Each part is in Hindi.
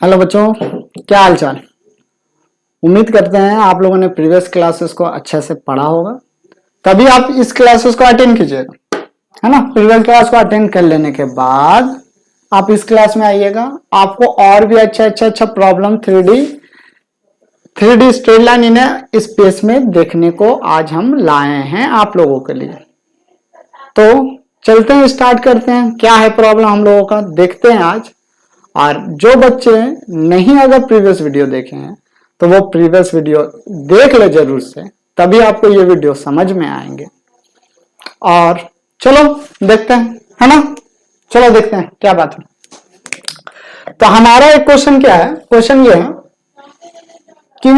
हेलो बच्चों, क्या हाल चाल। उम्मीद करते हैं आप लोगों ने प्रीवियस क्लासेस को अच्छे से पढ़ा होगा, तभी आप इस क्लासेस को अटेंड कीजिएगा, है ना। प्रीवियस क्लास को अटेंड कर लेने के बाद आप इस क्लास में आइएगा। आपको और भी अच्छा problem 3D straight line in space में देखने को आज हम लाए हैं आप लोगों के लिए। तो चलते हैं, स्टार्ट करते हैं। क्या है प्रॉब्लम हम लोगों का, देखते हैं आज। और जो बच्चे नहीं अगर प्रीवियस वीडियो देखे हैं तो वो प्रीवियस वीडियो देख ले जरूर से, तभी आपको ये वीडियो समझ में आएंगे। और चलो देखते हैं, है ना। चलो देखते हैं क्या बात है। तो हमारा एक क्वेश्चन क्या है, क्वेश्चन ये है कि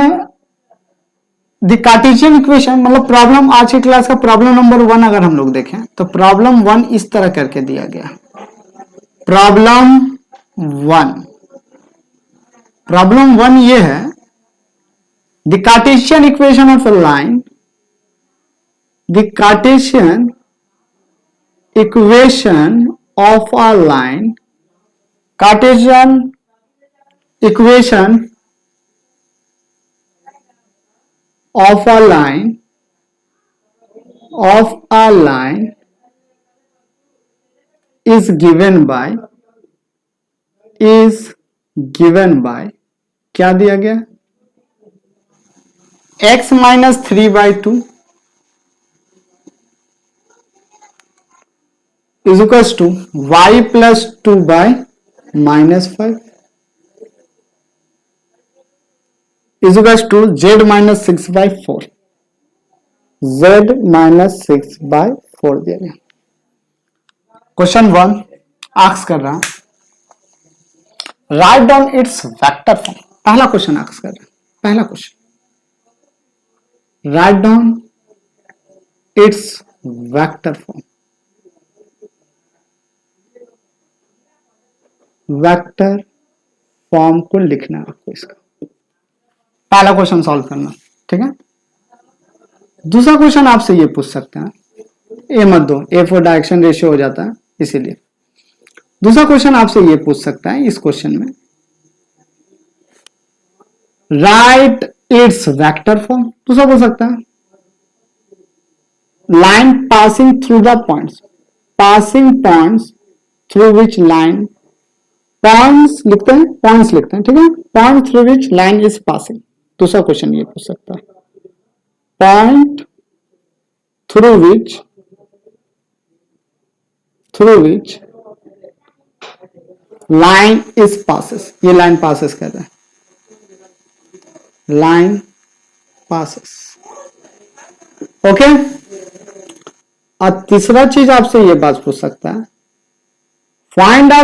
द कार्टेशियन इक्वेशन, मतलब प्रॉब्लम, आज की क्लास का प्रॉब्लम नंबर 1 अगर हम लोग देखें तो प्रॉब्लम 1 इस तरह करके दिया गया। प्रॉब्लम वन ये है, the Cartesian equation of a line, the Cartesian equation of a line, Cartesian equation of a line is given by क्या दिया गया, x minus 3/2 is equals to y plus 2/-5 is equals to z minus 6/4, z minus 6/4 दिया गया। क्वेश्चन 1 आस्क कर रहा है, write down its vector form. पहला क्वेश्चन आस्क कर रहा है, पहला question, write down its vector form. Vector form को लिखना है आपको, इसका पहला क्वेश्चन सॉल्व करना, ठीक है। दूसरा क्वेश्चन आपसे ये पूछ सकते हैं, ए मत दो, ए फॉर डायरेक्शन रेशियो हो जाता है इसीलिए। दूसरा क्वेश्चन आपसे ये पूछ सकता है इस क्वेश्चन में, राइट इट्स वेक्टर फॉर्म। दूसरा बोल सकता है, line passing through the points, passing points through which line, points लिखते हैं, पॉइंट्स लिखते हैं, ठीक है, point through which line is passing. दूसरा क्वेश्चन ये पूछ सकता है, point through which line is passes, ये लाइन पासेस कर रहा है, लाइन पासेस, ओके। और तीसरा चीज आपसे ये बात पूछ सकता है, find a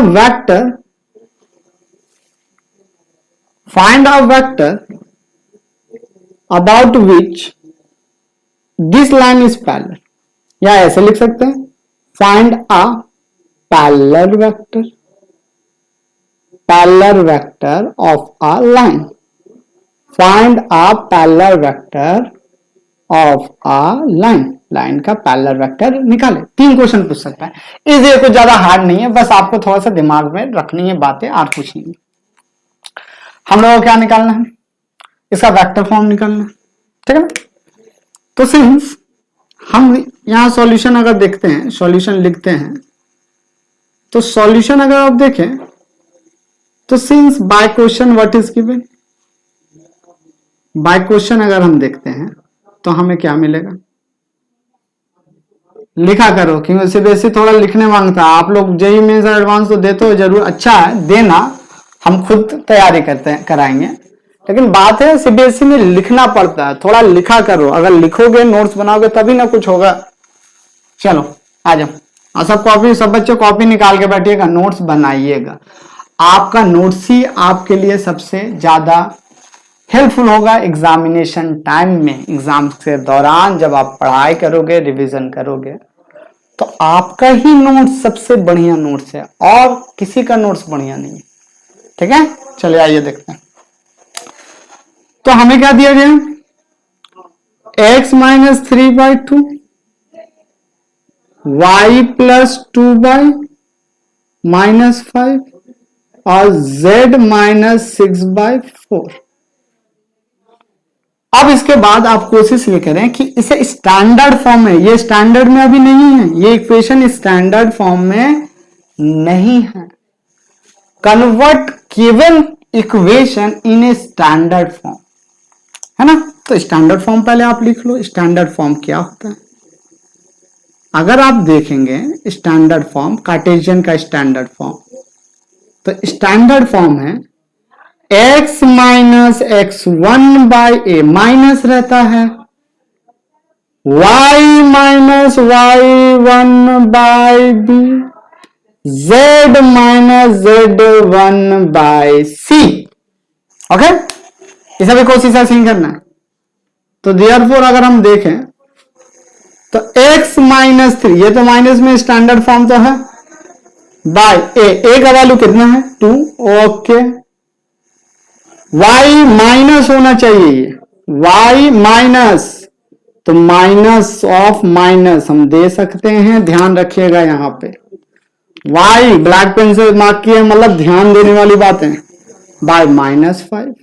vector about which this line is parallel, या ऐसे लिख सकते हैं, find a parallel vector of a line, find a parallel vector of a line का पैरेलल वेक्टर निकाले। 3 क्वेश्चन पूछ सकता है, इजी है, कुछ ज्यादा हार्ड नहीं है, बस आपको थोड़ा सा दिमाग में रखनी है बातें और कुछ नहीं है। हम लोगों को क्या निकालना है, इसका वेक्टर फॉर्म निकालना है, ठीक है ना। तो सिंस हम यहां सॉल्यूशन अगर देखते हैं, सॉल्यूशन लिखते हैं, तो सॉल्यूशन अगर आप देखें तो since by question what is given, by question अगर हम देखते हैं तो हमें क्या मिलेगा, लिखा करो, क्योंकि सीबीएसई थोड़ा लिखने मांगता है। आप लोग जेईई मेंस एडवांस तो देते हो जरूर, अच्छा है देना, हम खुद तैयारी करते हैं, कराएंगे, लेकिन बात है सीबीएसई में लिखना पड़ता है, थोड़ा लिखा करो। अगर लिखोगे, नोट्स बनाओगे तभी ना कुछ होगा। चलो आ जाओ, और सब कॉपी, सब बच्चे कॉपी निकाल के बैठिएगा, नोट्स बनाइएगा। आपका नोट्स ही आपके लिए सबसे ज्यादा हेल्पफुल होगा एग्जामिनेशन टाइम में, एग्जाम के दौरान जब आप पढ़ाई करोगे, रिवीजन करोगे, तो आपका ही नोट्स सबसे बढ़िया नोट्स है, और किसी का नोट्स बढ़िया नहीं है, ठीक है। चलिए आइए देखते हैं। तो हमें क्या दिया गया, x माइनस 3/2, y प्लस 2/-5 और z -6/4। अब इसके बाद आप कोशिश ये करें कि इसे स्टैंडर्ड फॉर्म में, ये स्टैंडर्ड में अभी नहीं है, ये इक्वेशन स्टैंडर्ड फॉर्म में नहीं है। Convert given equation in a standard form, है ना। तो स्टैंडर्ड फॉर्म पहले आप लिख लो, स्टैंडर्ड फॉर्म क्या होता है। अगर आप देखेंगे स्टैंडर्ड फॉर्म, कार्टेशियन का स्टैंडर्ड फॉर्म, तो स्टैंडर्ड फॉर्म है x माइनस x1/a, माइनस रहता है y minus y1/b, z minus z1/c। Okay, इसे भी कोशिश ऐसे ही करना है। तो देयरफॉर अगर हम देखें तो x -3, ये तो माइनस में स्टैंडर्ड फॉर्म तो है, बाय a का वैल्यू कितना है 2। ओके, y माइनस होना चाहिए, ये y माइनस, तो माइनस ऑफ माइनस हम दे सकते हैं, ध्यान रखिएगा यहां पे y ब्लैक पेन से मार्क किए, मतलब ध्यान देने वाली बात है, बाय -5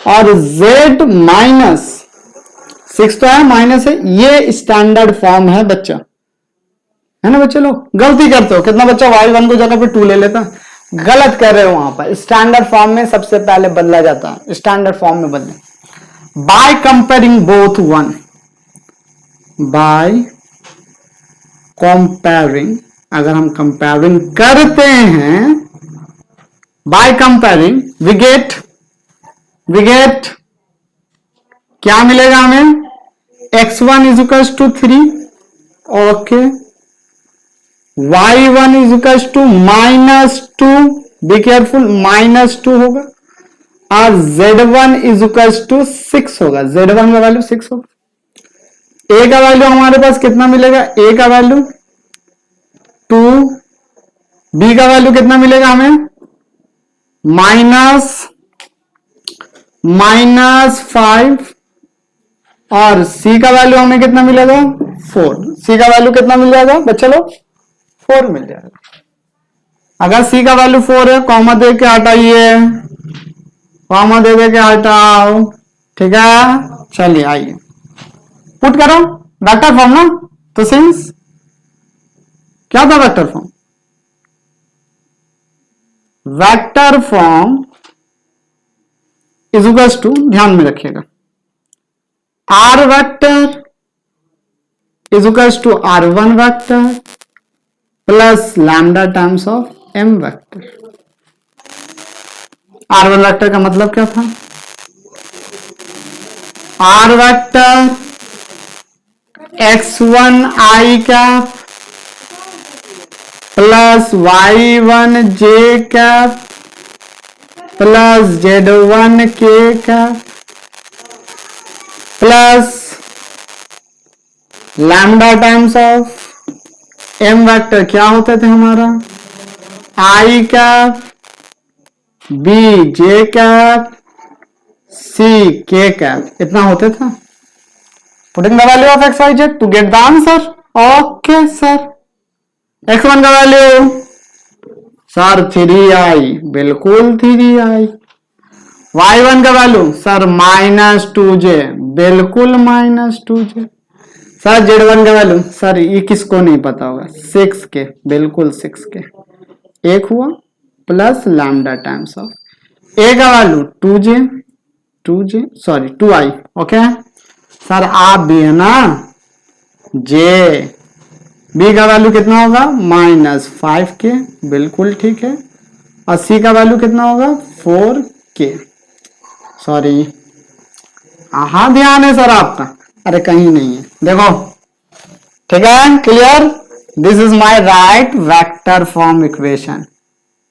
और z -6 तो है, माइनस है, ये स्टैंडर्ड फॉर्म है बच्चा, है ना बच्चे। लोग गलती करते हो, कितना बच्चा y1 को जगह पे 2 ले लेता, गलत कर रहे हो। वहां पर स्टैंडर्ड फॉर्म में सबसे पहले बदला जाता है, स्टैंडर्ड फॉर्म में बदले by comparing both one, by comparing, अगर हम कंपेयरिंग करते हैं, बाय कंपेयरिंग वी गेट क्या मिलेगा हमें, x1 is equals to 3, okay, y1 is equals to -2, be careful, -2 होगा, और z1 इज इक्वल्स टू 6 होगा, z1 का वैल्यू 6 होगा। a का वैल्यू हमारे पास कितना मिलेगा, a का वैल्यू 2, b का वैल्यू कितना मिलेगा हमें, -5, और c का वैल्यू हमें कितना मिलेगा 4। c का वैल्यू कितना मिल जाएगा बच्चे लोग, 4 मिल जाएगा। अगर c का वैल्यू 4 है, कॉमा दे के हटाइए, कॉमा दे के हटाओ, ठीक है। चलिए आइए पुट करो, वेक्टर फॉर्म ना, तो सिंस क्या था vector form, vector form is equals to, ध्यान में रखिएगा, r vector is equals to r1 vector plus lambda times of m vector. r1 vector का मतलब क्या था, r vector x1 i cap plus y1 j cap plus z1 k cap plus lambda times of m vector क्या होते थे हमारा, i cap, b j cap, c k cap, इतना होते था। Putting the value of x y z to get the answer. Okay sir, x1 का वैल्यू सर 3i, बिल्कुल 3i। y1 का वैल्यू सर -2j, बिल्कुल -2j। सर z1 का वैल्यू सर ये किसको नहीं पता होगा, 6k, बिल्कुल 6k, एक हुआ plus lambda times of a का value 2j sorry 2i। Okay sir, आप भी है ना, j, b का वैल्यू कितना होगा -5k, बिल्कुल ठीक है, और c का वैल्यू कितना होगा 4k, सॉरी, हाँ ध्यान है सर आपका, अरे कहीं नहीं है, देखो ठीक है, clear. This is my right vector form equation,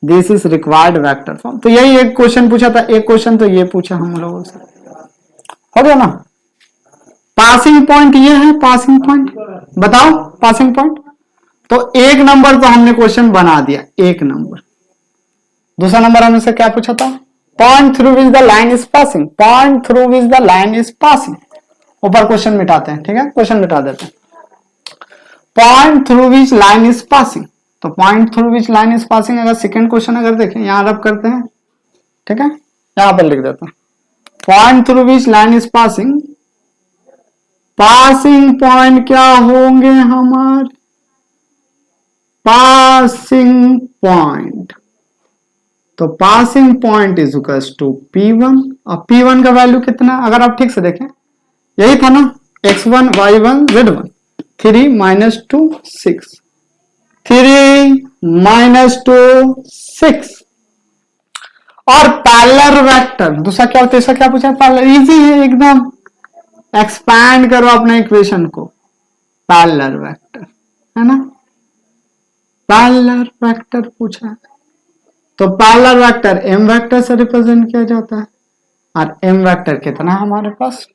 this is required vector form. तो यही एक क्वेश्चन पूछा था, एक क्वेश्चन तो ये पूछा हम लोगों से, हो गया ना। पासिंग पॉइंट ये है, पासिंग पॉइंट बताओ, पासिंग पॉइंट तो एक नंबर तो हमने क्वेश्चन बना दिया, एक नंबर। दूसरा नंबर हमसे क्या पूछा था, point through which the line is passing, point through which the line is passing. ऊपर क्वेश्चन मिटाते हैं, ठीक है, क्वेश्चन मिटा देते हैं। Point through which line is passing, तो point through which line is passing, अगर सेकेंड क्वेश्चन अगर देखें यहां रब करते हैं, ठीक है, यहां पर लिख देते हैं point through which line is passing, passing point क्या होंगे हमारे, पासिंग पॉइंट, तो passing point is equals to P1, और P1 का वैल्यू कितना, अगर आप ठीक से देखें यही था ना, x1 y1 z1, 3 minus 2 6, 3 minus 2 6, और पैरेलल वेक्टर दूसरा क्या होता है, इसका क्या पूछा, पैरेलल, इजी है एकदम, एक्सपैंड करो अपने इक्वेशन को, पैरेलल वेक्टर है ना, पैरेलल वेक्टर पूछा है, तो पैरेलल वेक्टर m वेक्टर से रिप्रेजेंट किया जाता है, और m वेक्टर कितना हमारे पास,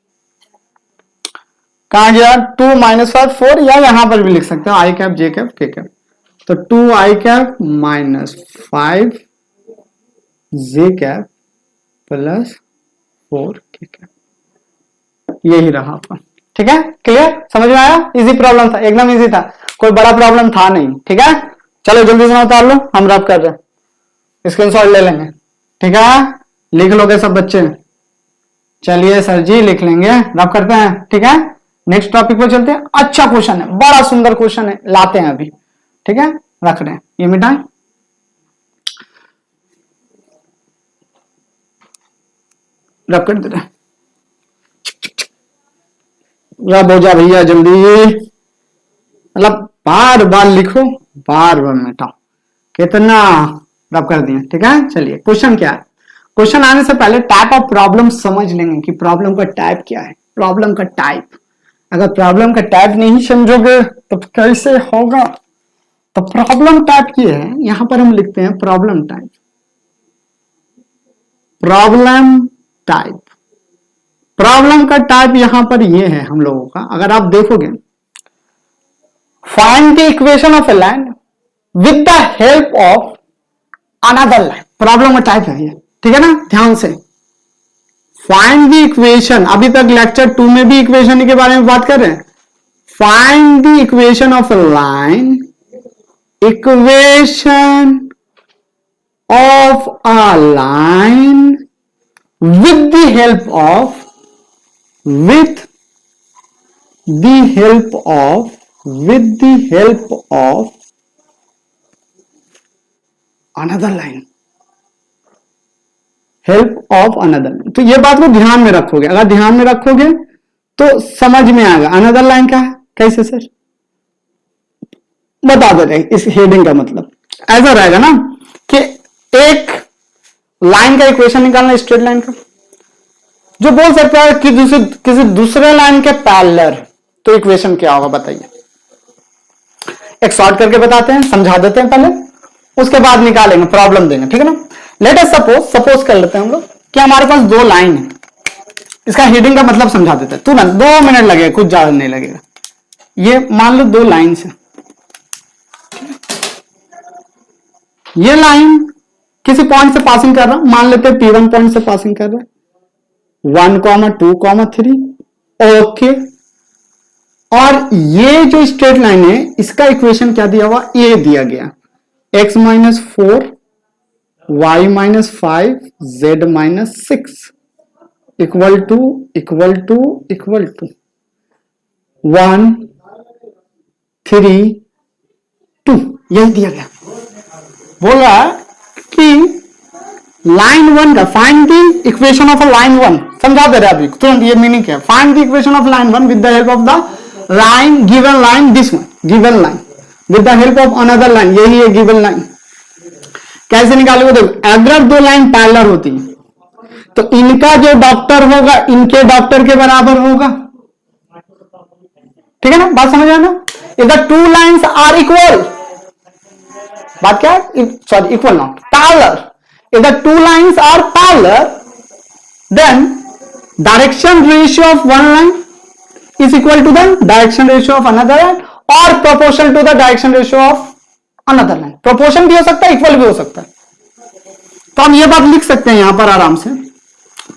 कहा गया 2 minus 5 4, या यहां पर भी लिख सकते हो i cap j cap k cap, तो 2i cap minus 5 j cap plus 4 k cap, यही रहा अपन, ठीक है, क्लियर, समझ में आया, इजी प्रॉब्लम था, एकदम इजी था, कोई बड़ा प्रॉब्लम था नहीं, ठीक है, चलो जल्दी से उतार लो, हम रब कर रहे हैं, स्क्रीनशॉट ले लेंगे, ठीक है, लिख लोगे सब बच्चे, चलिए सर जी लिख लेंगे, रब करते हैं, ठीक है, नेक्स्ट टॉपिक पे चलते हैं, अच्छा क्वेश्चन है, बड़ा सुंदर क्वेश्चन है, लाते हैं अभी, ठीक है, रख रहे हैं, ये मिटाएं, रब कर दे रहे, रब हो जा भैया जल्दी, मतलब बार बार लिखो, बार बार मिटाओ, कितना रब कर दिया, ठीक है, चलिए क्वेश्चन क्या है, क्वेश्चन आने से पहले टाइप ऑफ प्रॉब्लम समझ लेंगे कि प्रॉब्लम का टाइप क्या है, प्रॉब्लम का टाइप, अगर प्रॉब्लम का टाइप नहीं समझोगे तो कैसे होगा, तो प्रॉब्लम टाइप ये है, यहां पर हम लिखते हैं problem type, problem type, problem का टाइप यहां पर ये है हम लोगों का, अगर आप देखोगे, find the equation of a line with the help of another line, problem का टाइप है ये, ठीक है ना, ध्यान से, फाइंड द इक्वेशन, अभी तक लेक्चर 2 में भी इक्वेशन के बारे में बात कर रहे हैं, find the equation of a line, equation of a line with the help of another line, help of another line, तो ये बात को ध्यान में रखोगे, अगर ध्यान में रखोगे तो समझ में आएगा अनदर लाइन क्या है, कैसे सर बता दे रहे, इस हेडिंग का मतलब ऐसा रहेगा ना कि एक लाइन का इक्वेशन निकालना, स्ट्रेट लाइन का, जो बोल सकता है कि किसी दूसरे लाइन के पैरेलल, तो इक्वेशन क्या होगा बताइए, एक शॉर्ट करके बताते हैं, समझा देते हैं पहले, उसके बाद निकालेंगे, प्रॉब्लम देंगे, ठीक है ना, लेट अस सपोज कर लेते हैं हम लोग कि हमारे पास दो लाइन है, इसका हेडिंग का मतलब समझा देते हैं तुरंत, 2 मिनट लगेगा, कुछ ज्यादा नहीं लगेगा, ये मान लो 2 लाइन है, ये लाइन किसी पॉइंट से पासिंग कर रहा हूं, मान लेते हैं P1 पॉइंट से पासिंग कर रहा है, 1, 2, 3, ओके, और ये जो स्ट्रेट लाइन है इसका इक्वेशन क्या दिया हुआ, ये दिया गया x minus 4 y minus 5 z minus 6 equal to 1 3 2, यही दिया गया, बोल रहा है कि लाइन 1 का find the equation of a line 1, समझा दे रहे अभी तुरंत, ये मीनिंग क्या है, find the equation of line 1 with the help of the line, given line, this one given line with the help of another line, यही है गिवन लाइन, कैसे निकालोगे, देखो अगर 2 लाइन पैरेलल होती है तो इनका जो डॉक्टर होगा इनके डॉक्टर के बराबर होगा, ठीक है ना, बात समझ आया ना, if the 2 lines are equal, बात क्या है, sorry equal not parallel, if the 2 lines are parallel then direction ratio of one line is equal to the direction ratio of another line or proportional to the direction ratio of another line, proportion भी हो सकता है, इक्वल भी हो सकता है, तो हम ये बात लिख सकते हैं यहां पर आराम से,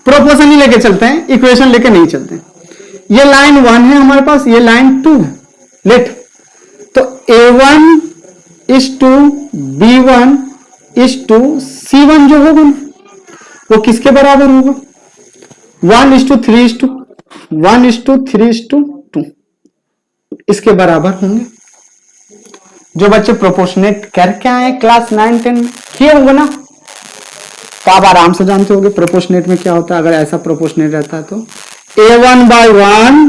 प्रोपोर्शन ही लेके चलते हैं, इक्वेशन लेके नहीं चलते, ये लाइन 1 है हमारे पास, ये लाइन 2 है, लेट, तो A1 is to B1 is to C1 जो होगा ना वो किसके बराबर होगा? 1:3:2 इसके बराबर होंगे। जो बच्चे प्रोपोर्शनेट करके आए क्लास 9-10 किए होंगे ना, तो आप आराम से जानते होंगे प्रोपोर्शनेट में क्या होता है। अगर ऐसा प्रोपोर्शनेट रहता है तो A1/1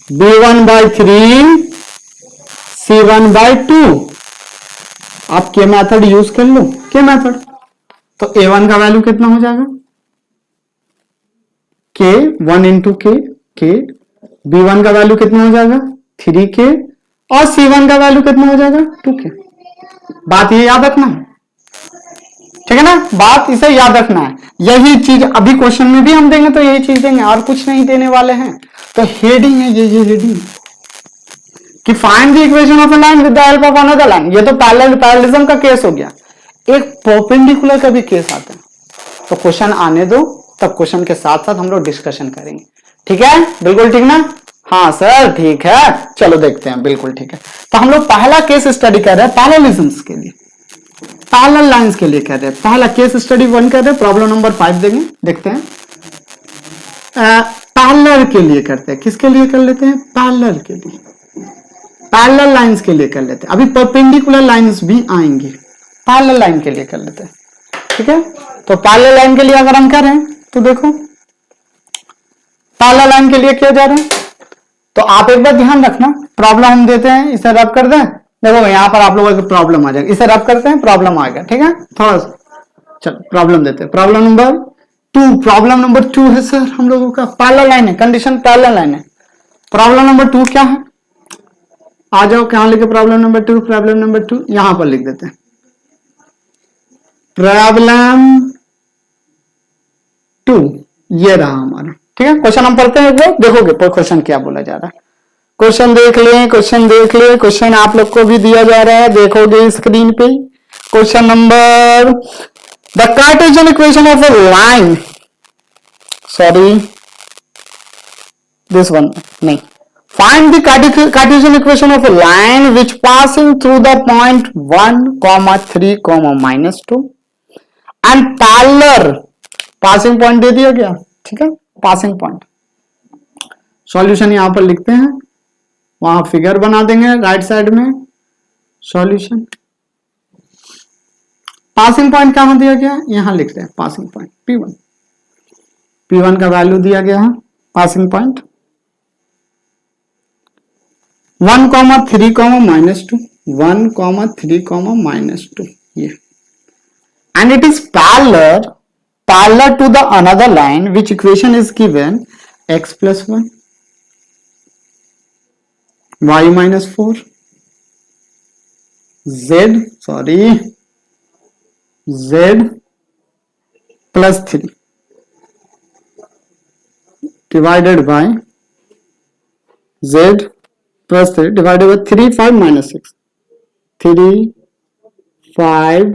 B1/3 C1/2। आप के मेथड यूज कर लो, के मेथड। तो A1 का वैल्यू कितना हो जाएगा? K 1 के B1 का वैल्यू कितना हो जाएगा? 3K और C1 का वैल्यू कितना हो जाएगा? 2K। बात ये याद रखना है, ठीक है ना? बात इसे याद रखना है। यही चीज अभी क्वेश्चन में भी हम देंगे तो यही चीज देंगे और कुछ नहीं देने वाले हैं। तो हेडिंग है ये हेडिंग कि find the equation of a line with the help of another line. ये तो पैरेललिज्म का केस हो गया। एक परपेंडिकुलर का भी केस आता है। तो क्वेश्चन आने दो, तब क्वेश्चन के साथ साथ हम लोग डिस्कशन करेंगे। ठीक है, बिल्कुल ठीक ना? हाँ सर ठीक है, चलो देखते हैं। बिल्कुल ठीक है। तो हम लोग पहला केस स्टडी कर रहे हैं पैरेललिज्म्स के लिए, पैरेलल लाइंस के लिए कर रहे हैं। पहला केस स्टडी 1 कर रहे हैं, प्रॉब्लम नंबर 5 देंगे, देखते हैं। पैरेलल के लिए करते हैं। किसके लिए कर लेते हैं? पैरेलल के लिए, पैरेलल लाइंस के लिए कर लेते हैं। अभी परपेंडिकुलर लाइंस भी आएंगे, पैरेलल लाइन के लिए कर लेते हैं। ठीक है, तो पैरेलल लाइन के लिए अगर हम करें तो देखो पैरेलल लाइन के लिए किया जा रहा है। तो आप एक बार ध्यान रखना, प्रॉब्लम हम देते हैं, इसे रब कर दें। देखो यहां पर आप लोगों को प्रॉब्लम आ जाएगा, इसे रब करते हैं, प्रॉब्लम आ गया। ठीक है, थोड़ा सा चलो प्रॉब्लम देते हैं। प्रॉब्लम नंबर 2, प्रॉब्लम नंबर 2 है सर हम लोगों का पैरेलल लाइन है, कंडीशन पैरेलल लाइन है। प्रॉब्लम नंबर 2 क्या है? आ जाओ, कहां लिखे प्रॉब्लम नंबर 2? प्रॉब्लम नंबर 2 यहां पर लिख देते हैं। प्रॉब्लम 2 ये रहा हमारा। ठीक है, क्वेश्चन हम पढ़ते हैं, वो देखोगे क्वेश्चन क्या बोला जा रहा है। क्वेश्चन देख ले, क्वेश्चन देख ले। क्वेश्चन आप लोग को भी दिया जा रहा है, देखोगे स्क्रीन पे। Question number, the Cartesian equation of a line, sorry this one नहीं, find the Cartesian equation of a line which passing through the point 1, 3, -2 and parallel passing point दे दिया गया। ठीक है, पासिंग पॉइंट। सॉल्यूशन यहां पर लिखते हैं, वहां फिगर बना देंगे राइट साइड में। सॉल्यूशन पासिंग पॉइंट कहां दिया गया? यहां लिखते हैं पासिंग पॉइंट P1। P1 का वैल्यू दिया गया है पासिंग पॉइंट 1, 3, -2, 1, 3, -2 ये, and it is parallel to the another line which equation is given x plus 1 y minus 4 z plus 3 divided by z plus 3 divided by 3, 5, -6 3, 5,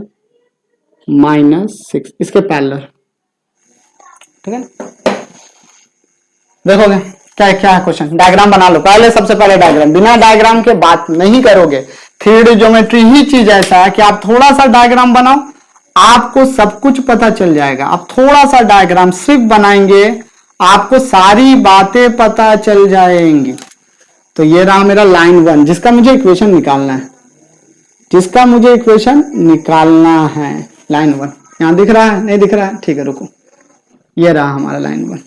-6 इसके पैरेलल। ठीक है, देखोगे क्या क्या है क्वेश्चन। डायग्राम बना लो पहले, सबसे पहले डायग्राम। बिना डायग्राम के बात नहीं करोगे। 3D ज्योमेट्री ही चीज ऐसा है कि आप थोड़ा सा डायग्राम बनाओ, आपको सब कुछ पता चल जाएगा। आप थोड़ा सा डायग्राम सिर्फ बनाएंगे, आपको सारी बातें पता चल जाएंगी। तो ये रहा मेरा लाइन 1 जिसका मुझे इक्वेशन निकालना है, जिसका मुझे इक्वेशन निकालना है। लाइन 1 यहां दिख रहा है, नहीं दिख रहा है? ठीक है रुको, ये रहा हमारा लाइन 1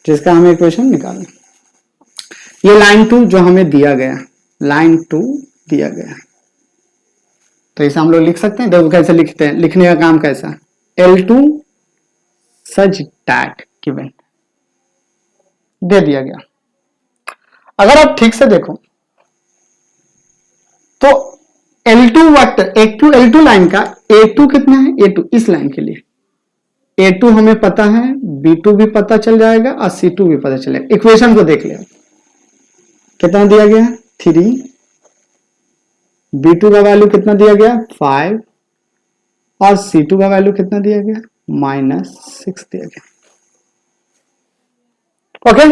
जिसका हमें इक्वेशन निकालना। ये लाइन 2 जो हमें दिया गया, लाइन 2 दिया गया, तो इसे हम लोग लिख सकते हैं। देखो कैसे लिखते हैं, लिखने का काम कैसा, L2 सच दैट गिवन दे दिया गया। अगर आप ठीक से देखो तो L2 वेक्टर L2 लाइन का A2 कितना है? A2 इस लाइन के लिए A2 हमें पता है, B2 भी पता चल जाएगा और C2 भी पता चलेगा। इक्वेशन को देख ले, कितना दिया गया? 3, B2 का वैल्यू कितना दिया गया? 5 और C2 का वैल्यू कितना दिया गया? -6 दिया गया। ओके,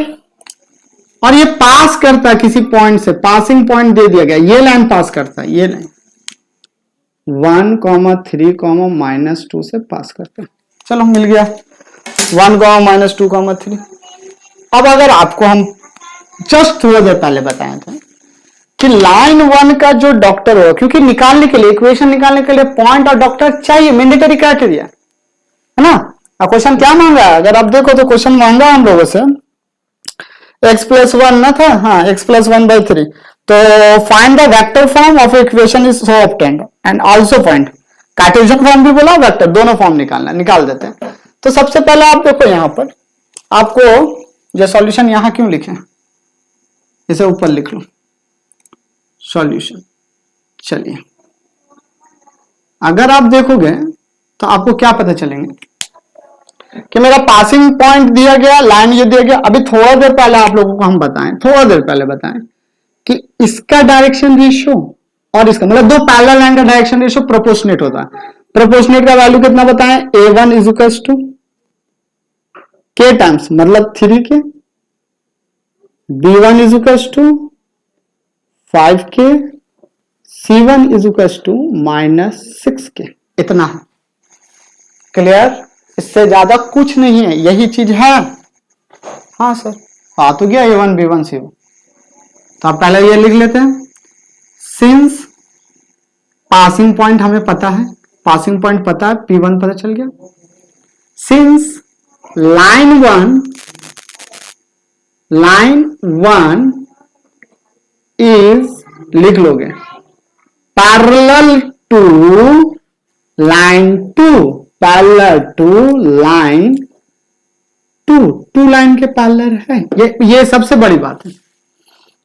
और ये पास करता है किसी पॉइंट से, पासिंग पॉइंट दे दिया गया, ये लाइन पास करता है, ये लाइन 1, 3, -2 से पास करते हैं। चलो मिल गया 1, -2, 3। अब अगर आपको हम जस्ट थोड़ा देर पहले बताए थे कि लाइन 1 का जो डॉक्टर हो, क्योंकि निकालने के लिए, इक्वेशन निकालने के लिए पॉइंट और डॉक्टर चाहिए, मैंडेटरी क्राइटेरिया है ना। अब क्वेश्चन क्या मांगा है, अगर आप देखो तो क्वेश्चन मांगा हम लोगों से x+1 ना था, हाँ x+1/3, तो find the vector form of equation is so obtained and also find, Cartesian form भी बोला, वेक्टर दोनों फॉर्म निकालना, निकाल देते हैं। तो सबसे पहले आप देखो यहां पर, आपको जो सॉल्यूशन यहां क्यों लिखे, इसे ऊपर लिख लो सॉल्यूशन। चलिए अगर आप देखोगे तो आपको क्या पता चलेंगे कि मेरा पासिंग पॉइंट दिया गया, लाइन ये दिया गया। अभी थोड़ा देर पहले आप लोगों को हम बताएं, थोड़ा देर पहले बताएं कि इसका डायरेक्शन रेशियो और इसका, मतलब दो पैरेलल लाइन का डायरेक्शन रेशियो प्रोपोर्शनेट होता है। प्रोपोर्शनेट का वैल्यू कितना बताएं, A1 = K टाइम्स, मतलब 3 के, B1 = 5K, C1 = -6K। इतना है, क्लियर, इससे ज्यादा कुछ नहीं है, यही चीज है। हाँ सर, आ तो गया A1 B1 C1, तो आप पहले ये लिख लेते हैं, सिंस पासिंग पॉइंट हमें पता है, पासिंग पॉइंट पता है, P1 पता चल गया, सिंस लाइन 1 इज, लिख लोगे, parallel to line 2, parallel to line 2 line के पैरेलल है, ये सबसे बड़ी बात है।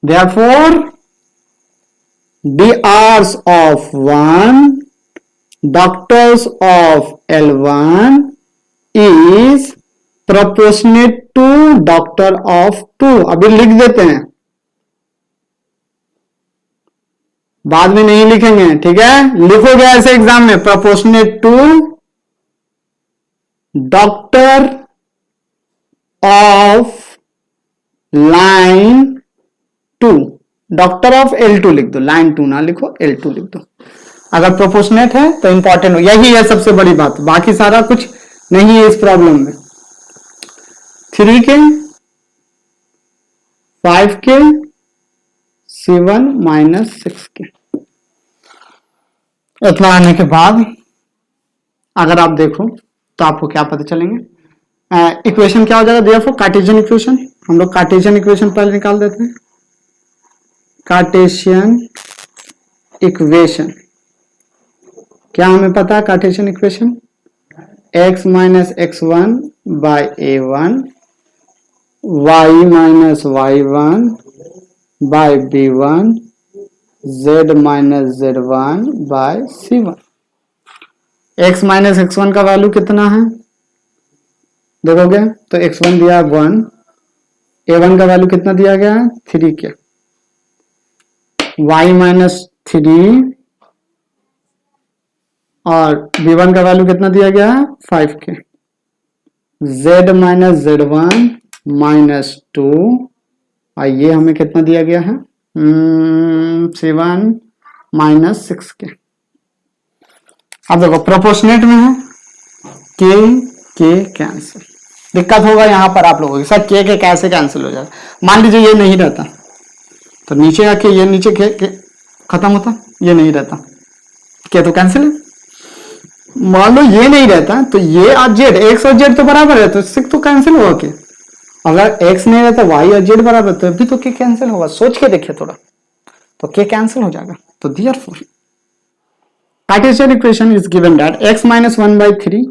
Therefore the arcs of 1 doctors of L1 is proportionate to doctor of 2। अभी लिख देते हैं, बाद में नहीं लिखेंगे, ठीक है, लिखोगे ऐसे एग्जाम में, proportionate to doctor of line 2, doctor of L2 लिख दो, लाइन 2 ना लिखो, L2 लिख दो। अगर प्रोपोर्शनेट है तो इंपॉर्टेंट हो, यही है सबसे बड़ी बात, बाकी सारा कुछ नहीं है इस प्रॉब्लम में। 3K, 5K, C1 -6K। इतना आने के बाद अगर आप देखो तो आपको क्या पता चलेंगे, इक्वेशन क्या हो जाएगा, देयरफॉर कार्टेशियन इक्वेशन, हम लोग कार्टेशियन इक्वेशन पहले निकाल देते हैं। कार्टेशियन इक्वेशन क्या हमें पता है, Cartesian equation x - x1 by a1, y - y1 by b1, z - z1 by c1। x - x1 का वैल्यू कितना है देखोगे तो x1 दिया 1, a1 का वैल्यू कितना दिया गया है 3 के, y - 3 और b1 का वैल्यू कितना दिया गया है 5 के, z - z1 -2 और ये हमें कितना दिया गया है 7 -6 के। अब देखो प्रोपोर्शनेट में है, के कैंसिल, दिक्कत होगा यहां पर आप लोगों के साथ, के कैसे कैंसिल हो जाएगा। मान लीजिए ये नहीं रहता तो नीचे आके ये नीचे के खत्म होता, ये नहीं रहता, क्या तो कैंसिल है। मान लो ये नहीं रहता तो ये और जेड, एक्स और जेड तो बराबर है, तो सिक्स तो कैंसिल होगा के। अगर एक्स नहीं रहता वाई और जेड बराबर तो भी तो के कैंसिल होगा, सोच के देखिए थोड़ा, तो के कैंसिल हो जाएगा। तो therefore Cartesian equation is given that x - 1/3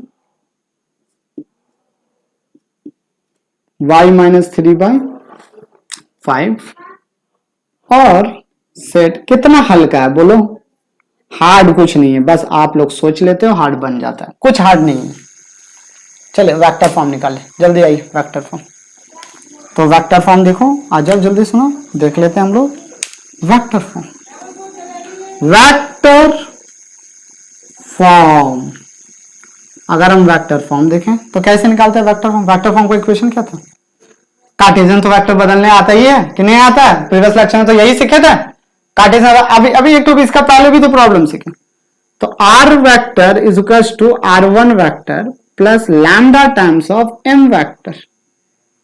y - 3/5 और सेट कितना हल्का है बोलो, हार्ड कुछ नहीं है, बस आप लोग सोच लेते हो हार्ड बन जाता है, कुछ हार्ड नहीं है। चलिए वेक्टर फॉर्म निकाले, जल्दी आइए वेक्टर फॉर्म। तो वेक्टर फॉर्म देखो, आ जाओ जल्दी, सुनो देख लेते हैं हम लोग वेक्टर फॉर्म। वेक्टर फॉर्म, अगर हम वेक्टर फॉर्म देखें तो कैसे निकालते हैं वेक्टर फॉर्म, वेक्टर फॉर्म का इक्वेशन क्या था, कार्टेशियन तो वेक्टर बदलने आता ही है कि नहीं आता है? प्रीवियस लेक्चर में तो यही सीखे थे। कार्टेशियन अभी अभी एक तो इसका पहले भी तो प्रॉब्लम सीखे। तो R vector is equals to R1 vector plus lambda times of m vector,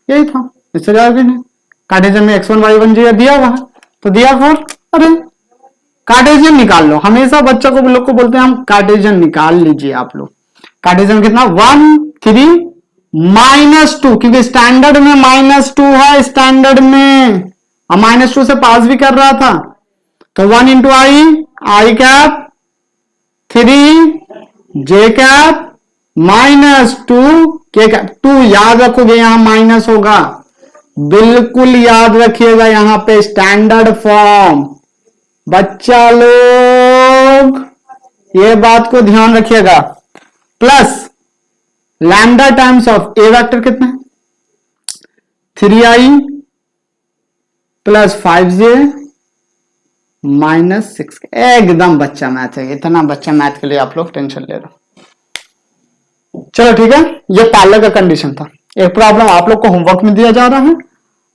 यही था, इससे ज्यादा भी नहीं। कार्टेशियन में x1 y1 जी दिया हुआ है, तो दिया फोर, अरे कार्टेशियन निकाल लो। हमेशा बच्चों को लोग को बोलते हैं हम कार्टेशियन निकाल लीजिए आप लोग। कार्टेशियन कितना 1 3 -2, क्योंकि स्टैंडर्ड में -2 है, स्टैंडर्ड में अब -2 से पास भी कर रहा था। तो 1 into I cap 3 J cap -2 के कैप 2, याद रखोगे यहां माइनस होगा, बिल्कुल याद रखिएगा यहां पे स्टैंडर्ड फॉर्म। बच्चा लोग ये बात को ध्यान रखिएगा। Plus lambda times of A vector कितना है 3i प्लस 5j -6। एकदम बच्चा मैथ है, इतना बच्चा मैथ के लिए आप लोग टेंशन ले रहे हो। चलो ठीक है, ये पैरेलल का कंडीशन था। एक प्रॉब्लम आप लोग को होमवर्क में दिया जा रहा है,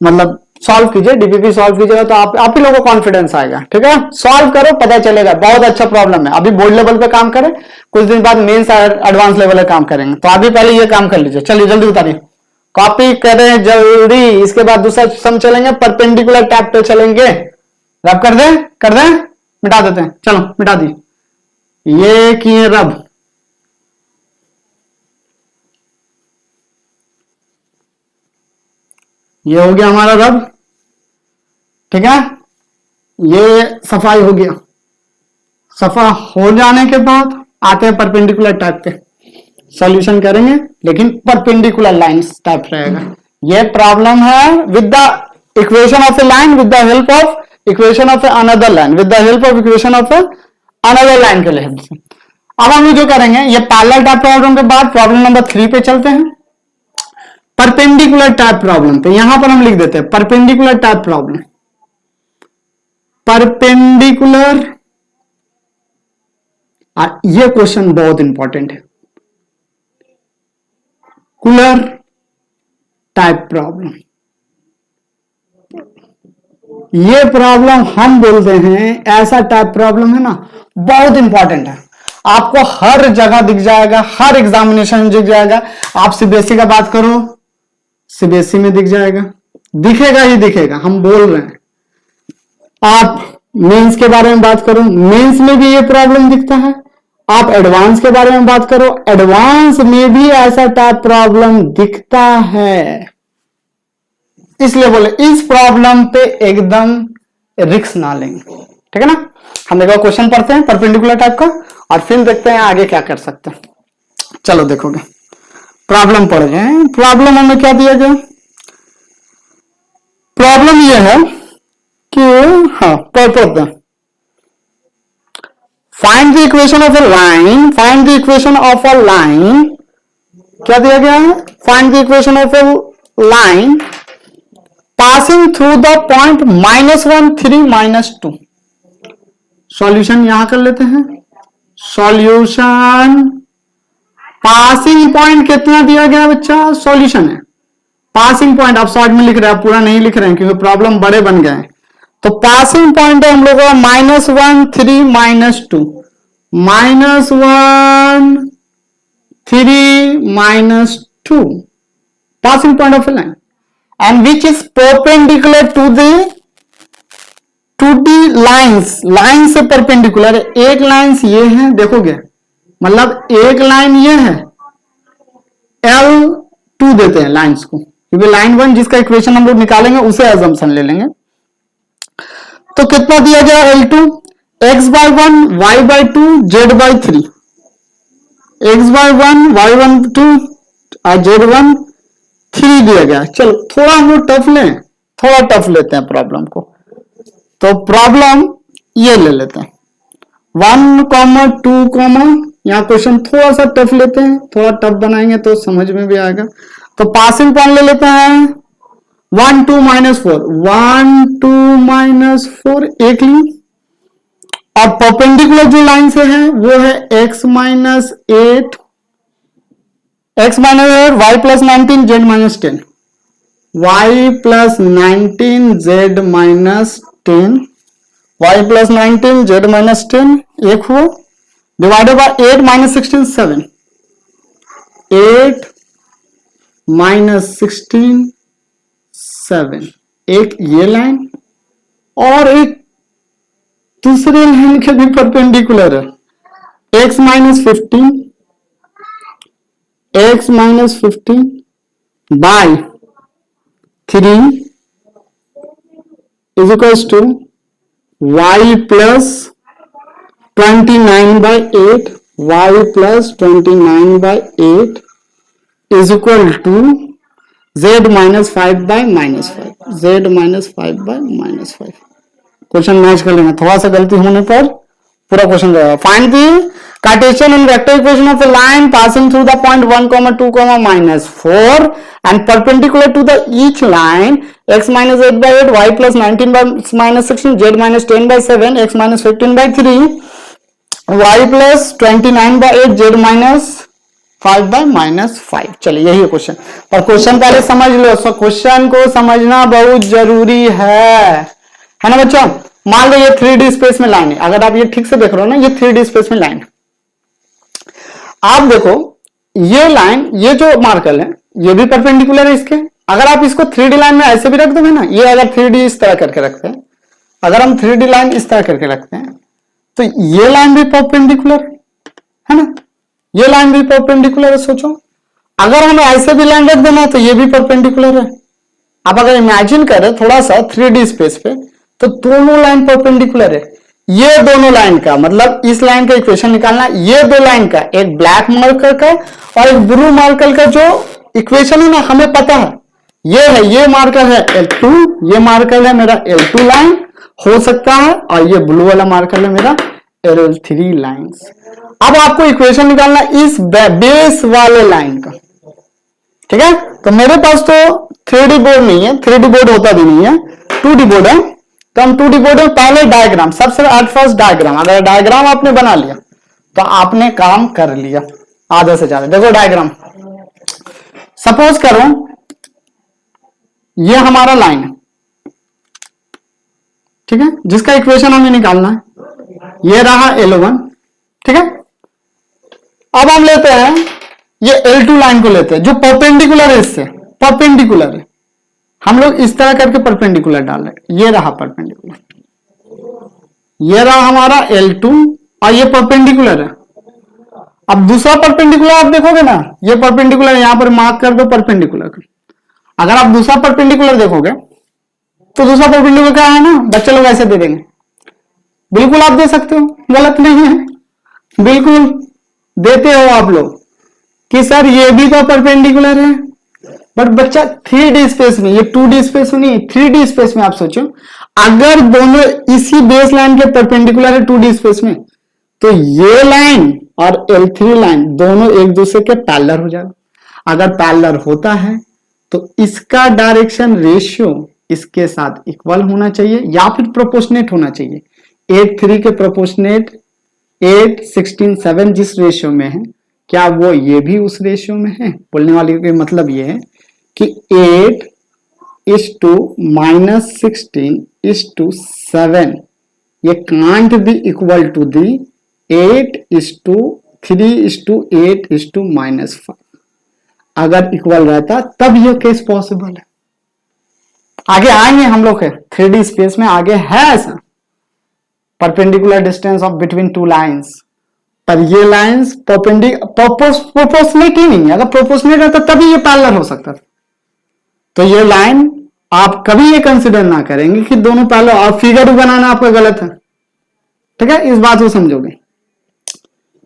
मतलब सॉल्व कीजिए, डीपीपी सॉल्व कीजिएगा तो आप ही लोगों को कॉन्फिडेंस आएगा। ठीक है, सॉल्व करो, पता चलेगा। बहुत अच्छा प्रॉब्लम है। अभी बोर्ड लेवल पे काम करें, कुछ दिन बाद मेंस एडवांस लेवल पे काम करेंगे, तो अभी पहले ये काम कर लीजिए। चलिए जल्दी उतारिए, कॉपी करें जल्दी। इसके बाद दूसरा सम चलेंगे, परपेंडिकुलर टैप पे चलेंगे। रब कर दें, मिटा देते हैं। चलो मिटा दी, ये किए रब। ये हो गया हमारा रब, ठीक है, ये सफाई हो गया। सफा हो जाने के बाद आते हैं परपेंडिकुलर टाइप पे, सॉल्यूशन करेंगे, लेकिन परपेंडिकुलर लाइंस टाइप रहेगा। ये प्रॉब्लम है with the equation of a line, with the help of equation of another line, with the help of equation of another line के हेल्प से। अब हम जो करेंगे, ये पैरेलल टाइप प्रॉब्लम के बाद प्रॉब्लम नंबर 3 पे चलते हैं, परपेंडिकुलर टाइप प्रॉब्लम पे। यहां पर हम लिख देते हैं परपेंडिकुलर टाइप प्रॉब्लम, परपेंडिकुलर। ये क्वेश्चन बहुत इंपॉर्टेंट है, कुलर टाइप प्रॉब्लम। ये प्रॉब्लम हम बोलते हैं, ऐसा टाइप प्रॉब्लम है ना, बहुत इंपॉर्टेंट है। आपको हर जगह दिख जाएगा, हर एग्जामिनेशन दिख जाएगा। आप सीबीएसई का बात करो, सीबीएसई में दिख जाएगा, दिखेगा ही दिखेगा, हम बोल रहे हैं। आप मेंस के बारे में बात करो, मेंस में भी ये प्रॉब्लम दिखता है। आप एडवांस के बारे में बात करो, एडवांस में भी ऐसा टाइप प्रॉब्लम दिखता है। इसलिए बोले इस प्रॉब्लम पे एकदम रिस्क ना लेंगे, ठीक है ना। हम एक क्वेश्चन पढ़ते हैं परपेंडिकुलर टाइप का, और फिर देखते हैं आगे क्या कर सकते हैं। चलो देखोगे, प्रॉब्लम पढ़ गए। प्रॉब्लम हमें क्या दिया गया, प्रॉब्लम यह है कि हाँ पढ़ते हैं, find the equation of a line, find the equation of a line. क्या दिया गया है, find the equation of a line passing through the point -1 3 -2। Solution यहां कर लेते हैं। सॉल्यूशन, पासिंग पॉइंट कितना दिया गया बच्चा, सॉल्यूशन है पासिंग पॉइंट। आप शॉर्ट में लिख रहे हैं, पूरा नहीं लिख रहे हैं क्योंकि प्रॉब्लम बड़े बन गए हैं। तो पासिंग पॉइंट है हम लोग का -1 3 -2, -1 3 -2 passing point of a line, and which is perpendicular to the lines। Line से परपेंडिकुलर है। एक लाइन ये है, देखोगे मतलब एक लाइन ये है, L2 देते हैं लाइंस को, क्योंकि लाइन 1 जिसका इक्वेशन हम लोग निकालेंगे उसे अजम्पशन ले लेंगे। तो कितना दिया गया L2, x/1 y/2 z/3, x/1 y/2 z/1 3 दिया गया। चलो थोड़ा हम लोग टफ लें, थोड़ा टफ लेते हैं प्रॉब्लम को। तो प्रॉब्लम ये ले लेते हैं 1, 2, यहां क्वेश्चन थोड़ा सा टफ लेते हैं, थोड़ा टफ बनाएंगे तो समझ में भी आएगा। तो पासिंग पॉइंट ले लेते हैं 1 2 -4, 1 2 -4 एक ली, और परपेंडिकुलर जो लाइन से है वो है x -8 y + 19 z -10। y plus 19 z minus 10, y plus 19 z minus 10 एक हुआ, डिवाइडेड बाय 8 माइनस 16 7, 8 माइनस 16 7, एक ये लाइन और एक दूसरे लाइन के भी परपेंडिकुलर है, x minus 15, x minus 15 by 3 is equals to y plus 29 by 8, y plus 29 by 8 is equal to z minus 5 by minus 5, z minus 5 by minus 5। Question match कर लेना, थोड़ा सा गलती होने पर पूरा क्वेश्चन रहेगा। Find the Cartesian and vector equation of a line passing through the point 1, 2, -4 and perpendicular to the each line x minus 8 by 8, y plus 19 by minus 16, z minus 10 by 7, x minus 15 by 3, y plus 29 by 8, z minus 5 by minus 5। चलिए यही है क्वेश्चन, पर क्वेश्चन पहले समझ लो, सो क्वेश्चन को समझना बहुत जरूरी है ना बच्चों। मान लो ये 3D स्पेस में लाइन है, अगर आप ये ठीक से देख रहे हो ना, ये 3D स्पेस में लाइन, आप देखो ये लाइन, ये जो मार्कर है ये भी परपेंडिकुलर है इसके। अगर आप इसको 3D लाइन में ऐसे भी रख दोगे ना, ये अगर 3D इस तरह करके रखते हैं, अगर हम 3D लाइन इस तरह करके रखते हैं तो ये लाइन भी परपेंडिकुलर है ना, ये लाइन भी परपेंडिकुलर है। सोचो अगर हमें ऐसे भी लाइन रख देना तो ये भी परपेंडिकुलर है। आप अगर इमेजिन करें थोड़ा सा 3D स्पेस पे, तो दोनों लाइन परपेंडिकुलर है। ये दोनों लाइन का मतलब इस लाइन का इक्वेशन निकालना, ये दो लाइन का, एक ब्लैक मार्कर का और एक ब्लू मार्कर का जो इक्वेशन है ना, हमें पता है ये है, ये मार्कर है L2, ये मार्कर है मेरा L2 लाइन हो सकता है, और ये ब्लू वाला मार्कर है मेरा L3 लाइंस। अब आपको इक्वेशन निकालना इस बेस वाले लाइन का, ठीक है। तो मेरे पास तो 3D बोर्ड नहीं है, 3D बोर्ड होता भी नहीं है, 2D बोर्ड है। तो हम 2D बोर्ड में पहले डायग्राम, सबसे फर्स्ट डायग्राम, अगर डायग्राम आपने बना लिया तो आपने काम कर लिया आधा से ज्यादा। देखो डायग्राम, सपोज करो ये हमारा लाइन है, ठीक है, जिसका इक्वेशन हमें निकालना है। ये रहा L1, ठीक है। अब हम लेते हैं ये L2 लाइन को लेते हैं जो परपेंडिकुलर है, इससे परपेंडिकुलर है। हम लोग इस तरह करके परपेंडिकुलर डाल रहे, ये रहा परपेंडिकुलर, ये रहा हमारा L2 और ये परपेंडिकुलर है। अब दूसरा परपेंडिकुलर आप देखोगे ना, ये परपेंडिकुलर यहां पर मार्क कर दो परपेंडिकुलर। अगर आप दूसरा परपेंडिकुलर देखोगे तो दूसरा परपेंडिकुलर क्या है ना, बच्चे लोग ऐसे दे देंगे, बिल्कुल आप दे सकते हो, गलत नहीं है, बिल्कुल देते हो आप लोग कि सर ये भी तो परपेंडिकुलर है। बट बच्चा 3D स्पेस में, ये 2D स्पेस में नहीं, 3D स्पेस में आप सोचो, अगर दोनों इसी बेस लाइन के परपेंडिकुलर है 2D स्पेस में, तो ये लाइन और L3 लाइन दोनों एक दूसरे के पैरेलल हो जाएगा। अगर पैरेलल होता है तो इसका डायरेक्शन रेशियो इसके साथ इक्वल होना चाहिए या फिर प्रोपोर्शनेट होना चाहिए। 8:3 के प्रोपोर्शनेट 8:16:7 जिस रेशियो में है, क्या वो ये भी उस रेशियो में है? बोलने वाले का मतलब ये है कि 8:-16:7 ये can't be equal to the 8:3:8:-5। अगर इक्वल रहता तब ये केस पॉसिबल है। आगे आएंगे हम लोग है 3D स्पेस में, आगे है ऐसा perpendicular distance of between two lines, पर ये लाइंस प्रोपोर्शनेट ही नहीं है। अगर प्रोपोर्शनेट रहता तभी ये पैरेलल हो सकता था। तो ये लाइन आप कभी ये कंसिडर ना करेंगे कि दोनों पैरेलल, और फिगर बनाना आपका गलत है, ठीक है, इस बात को समझोगे।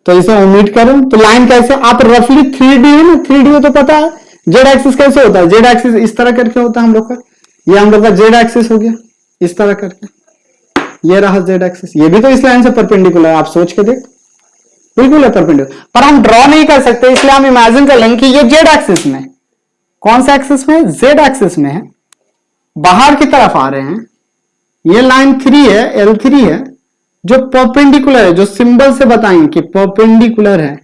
तो इसे ओमिट करो। तो लाइन कैसे, आप रफली 3D है ना, 3D हो तो पता है जेड एक्सिस कैसे होता है। जेड एक्सिस इस तरह करके होता है हम लोग का, ये हम लोग का जेड एक्सिस हो गया इस तरह करके, ये रहा जेड एक्सिस, ये भी तो इस लाइन से परपेंडिकुलर है। आप सोच के देख, बिल्कुल है परपेंडिकुलर, पर हम ड्रॉ नहीं कर सकते, इसलिए हम इमेजिन कर लेंगे कि ये जेड एक्सिस में, कौन सा एक्सिस में, जेड एक्सिस में है, बाहर की तरफ आ रहे हैं। ये लाइन 3 है, L3 है, जो परपेंडिकुलर है, जो सिंबल से बताएंगे कि परपेंडिकुलर है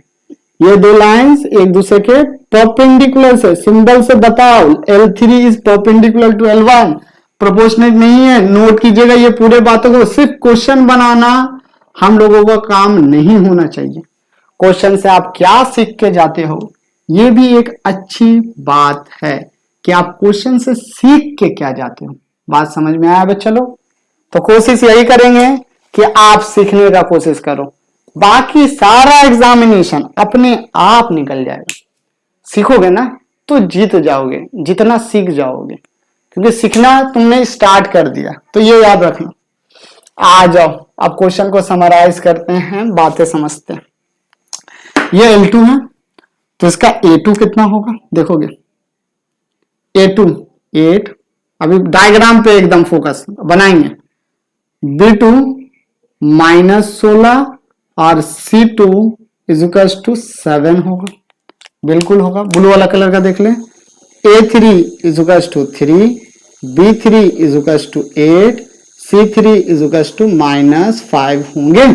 ये दो लाइंस एक दूसरे के परपेंडिकुलर से, सिंबल से बताओ L3 is perpendicular to L1, proportionate नहीं है। नोट कीजिएगा ये पूरे बातों को, सिर्फ क्वेश्चन बनाना हम लोगों का काम नहीं होना चाहिए। क्वेश्चन से आप क्या सीख के जाते हो, ये भी एक अच्छी बात है कि आप क्वेश्चन से सीख के क्या जाते हो। बात समझ में आया बच्चा लोग? तो कोशिश यही करेंगे कि आप सीखने का कोशिश करो, बाकी सारा एग्जामिनेशन अपने आप निकल जाएगा। सीखोगे ना तो जीत जाओगे, जितना सीख जाओगे, क्योंकि सीखना तुमने स्टार्ट कर दिया। तो ये याद रखना। आ जाओ अब क्वेश्चन को समराइज करते हैं, बातें समझते हैं। ये L2 है तो इसका A2 कितना होगा देखोगे। A2 8, अभी डायग्राम पे एकदम फोकस बनाएंगे। B2 -16 और C2 = 7 होगा, बिल्कुल होगा। ब्लू वाला कलर का देख ले। A3 = 3, B3 = 8, C3 = -5 होंगे।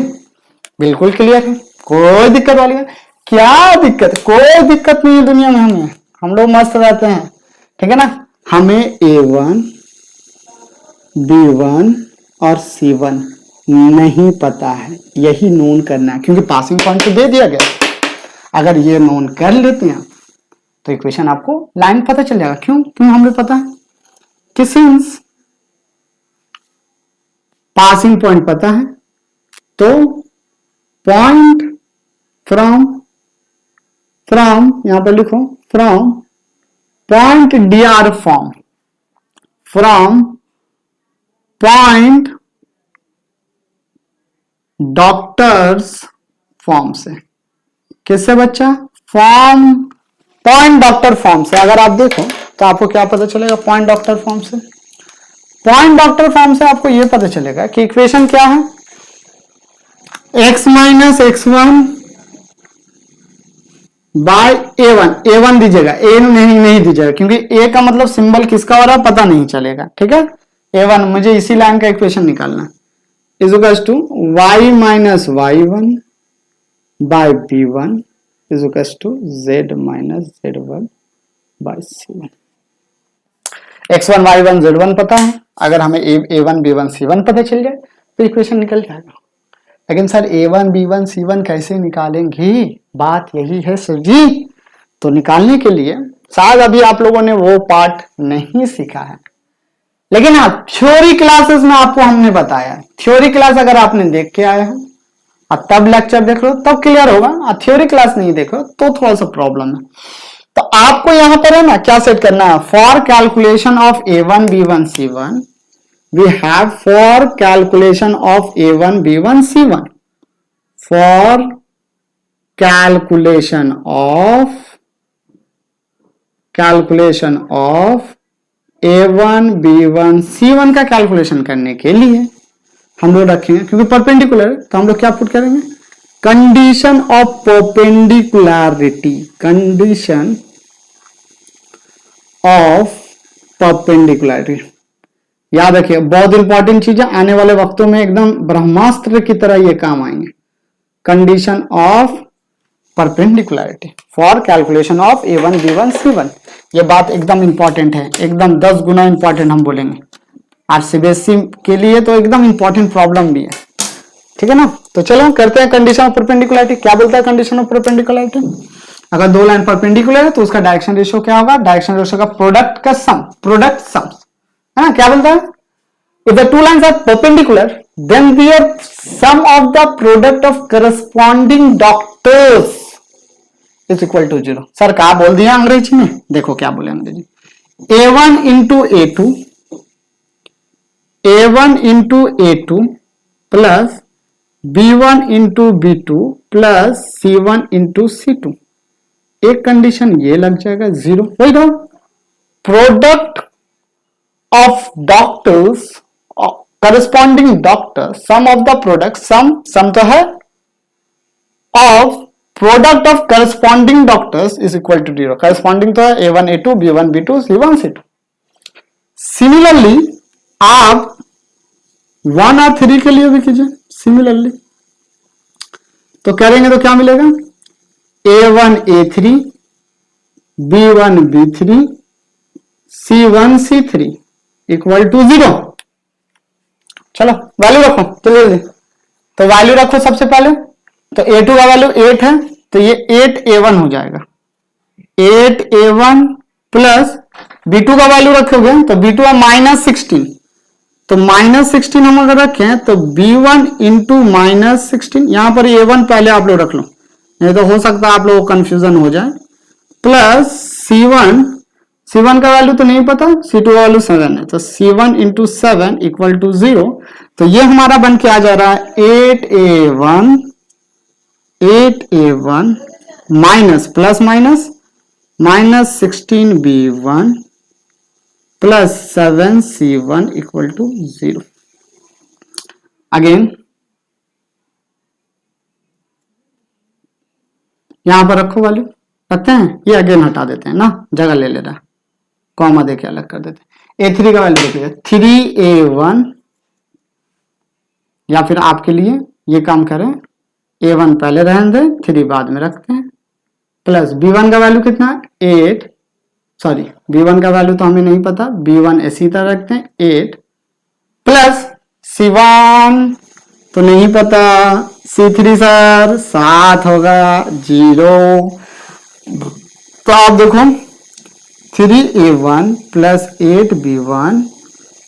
बिल्कुल क्लियर है, कोई दिक्कत वाली है? क्या दिक्कत? कोई दिक्कत नहीं है दुनिया में, हमें हम लोग मस्त रहते हैं, ठीक है ना। हमें A1 B1 और C1 नहीं पता है, यही नोन करना है, क्योंकि पासिंग पॉइंट तो दे दिया गया। अगर ये नोन कर लेते हैं तो इक्वेशन आपको लाइन पता चल जाएगा। क्यों हमें पता है कि सिंस पासिंग पॉइंट पता है तो पॉइंट फ्रॉम यहां पर लिखो, from point DR form, from point doctors form से। किससे बच्चा? फॉर्म पॉइंट डॉक्टर फॉर्म से। अगर आप देखो तो आपको क्या पता चलेगा पॉइंट डॉक्टर फॉर्म से? पॉइंट डॉक्टर फॉर्म से आपको यह पता चलेगा कि इक्वेशन क्या है, x - x1 बाय A1 दीजिएगा, A नहीं दीजिएगा, क्योंकि A का मतलब सिंबल किसका हो रहा है पता नहीं चलेगा, ठीक है। A1 मुझे इसी लाइन का इक्वेशन निकालना, = y - y1 by B1 = z - z1 bye C1। x1 y1 z1 पता है, अगर हमें A1 B1 C1 पता चल जाए तो इक्वेशन निकल जाएगा। लेकिन सर A1 B1 C1 कैसे निकालेंगे? बात यही है सर जी। तो निकालने के लिए शायद अभी आप लोगों ने वो पार्ट नहीं सीखा है, लेकिन हाँ थ्योरी क्लासेस में आपको हमने बताया। थ्योरी क्लास अगर आपने देख के आए हो और तब लेक्चर देख लो तब क्लियर होगा, और थ्योरी क्लास नहीं देखो तो थोड़ा सा प्रॉब्लम है। तो आपको यहां पर है ना क्या सेट करना है, for calculation of A1 B1 C1 we have for calculation of A1 B1 C1, for calculation of A1 B1 C1 का कैलकुलेशन करने के लिए हम लोग रखेंगे, क्योंकि परपेंडिकुलर है तो हम लोग क्या पुट करेंगे, condition of perpendicularity, condition of perpendicularity. याद रखिए बहुत इंपॉर्टेंट चीज है, आने वाले वक्तों में एकदम ब्रह्मास्त्र की तरह ये काम आएंगे। Condition of perpendicularity for calculation of A1 B1 C1, ये बात एकदम इंपॉर्टेंट है, एकदम 10 गुना इंपॉर्टेंट हम बोलेंगे। और CBSE के लिए तो एकदम इंपॉर्टेंट प्रॉब्लम भी है, ठीक है ना। तो चलो करते हैं कंडीशन ऑफ परपेंडिकुलरिटी। क्या बोलता है कंडीशन ऑफ परपेंडिकुलरिटी? अगर दो लाइन परपेंडिकुलर है तो उसका डायरेक्शन रेशियो क्या होगा, डायरेक्शन रेशियो का प्रोडक्ट का सम, प्रोडक्ट सम है ना। क्या बोलता है, if the two lines are perpendicular then their sum of the product of corresponding doctors is equal to 0। Sir क्या बोल दिया अंग्रेजी में, देखो क्या बोले अंग्रेजी, A1 into A2, A1 into A2 plus B1 into B2 plus C1 into C2। एक कंडीशन ये लग जाएगा 0, वही तो product of doctors, corresponding doctor, sum of the product, sum तो है of product of corresponding doctors is equal to 0। corresponding तो है A1 A2 B1 B2 C1 C2। Similarly आप 1 और 3 के लिए भी कीजिए सिमिलरली, तो करेंगे तो क्या मिलेगा, A1 A3 B1 B3 C1 C3 equal to 0। चलो वैल्यू रखो जल्दी। तो वैल्यू रखो सबसे पहले। तो A2 का वैल्यू 8 है, तो ये 8A1 हो जाएगा। 8A1 प्लस B2 का वैल्यू रखोगे तो B2 है -16, तो -16 हम अगर रखें तो B1 इंटू -16, यहां पर A1 पहले आप लोग रख लो, नहीं तो हो सकता है आप लोगों को कंफ्यूजन हो जाए, प्लस C1 का वैल्यू तो नहीं पता, C2 का वैल्यू 7 है, तो C1 इंटू 7 इक्वल टू 0। तो ये हमारा बन के आ जा रहा है 8A1 minus plus minus -16B1 plus 7C1 equal to 0। Again यहां पर रखो वैल्यू, रखते हैं, ये अगेन हटा देते हैं ना, जगह ले ले रहा है, कॉमा देके अलग कर देते हैं। A3 का वैल्यू देखिए 3A1, या फिर आपके लिए ये काम करें, A1 पहले रहने दें, 3 बाद में रखते हैं, प्लस B1 का वैल्यू कितना है 8, सॉरी B1 का वैल्यू तो हमें नहीं पता, B1 इसी तरह रखते हैं 8, प्लस C1 तो नहीं पता, C3 सर 7 होगा 0। तो आप देखो 3A1 plus 8B1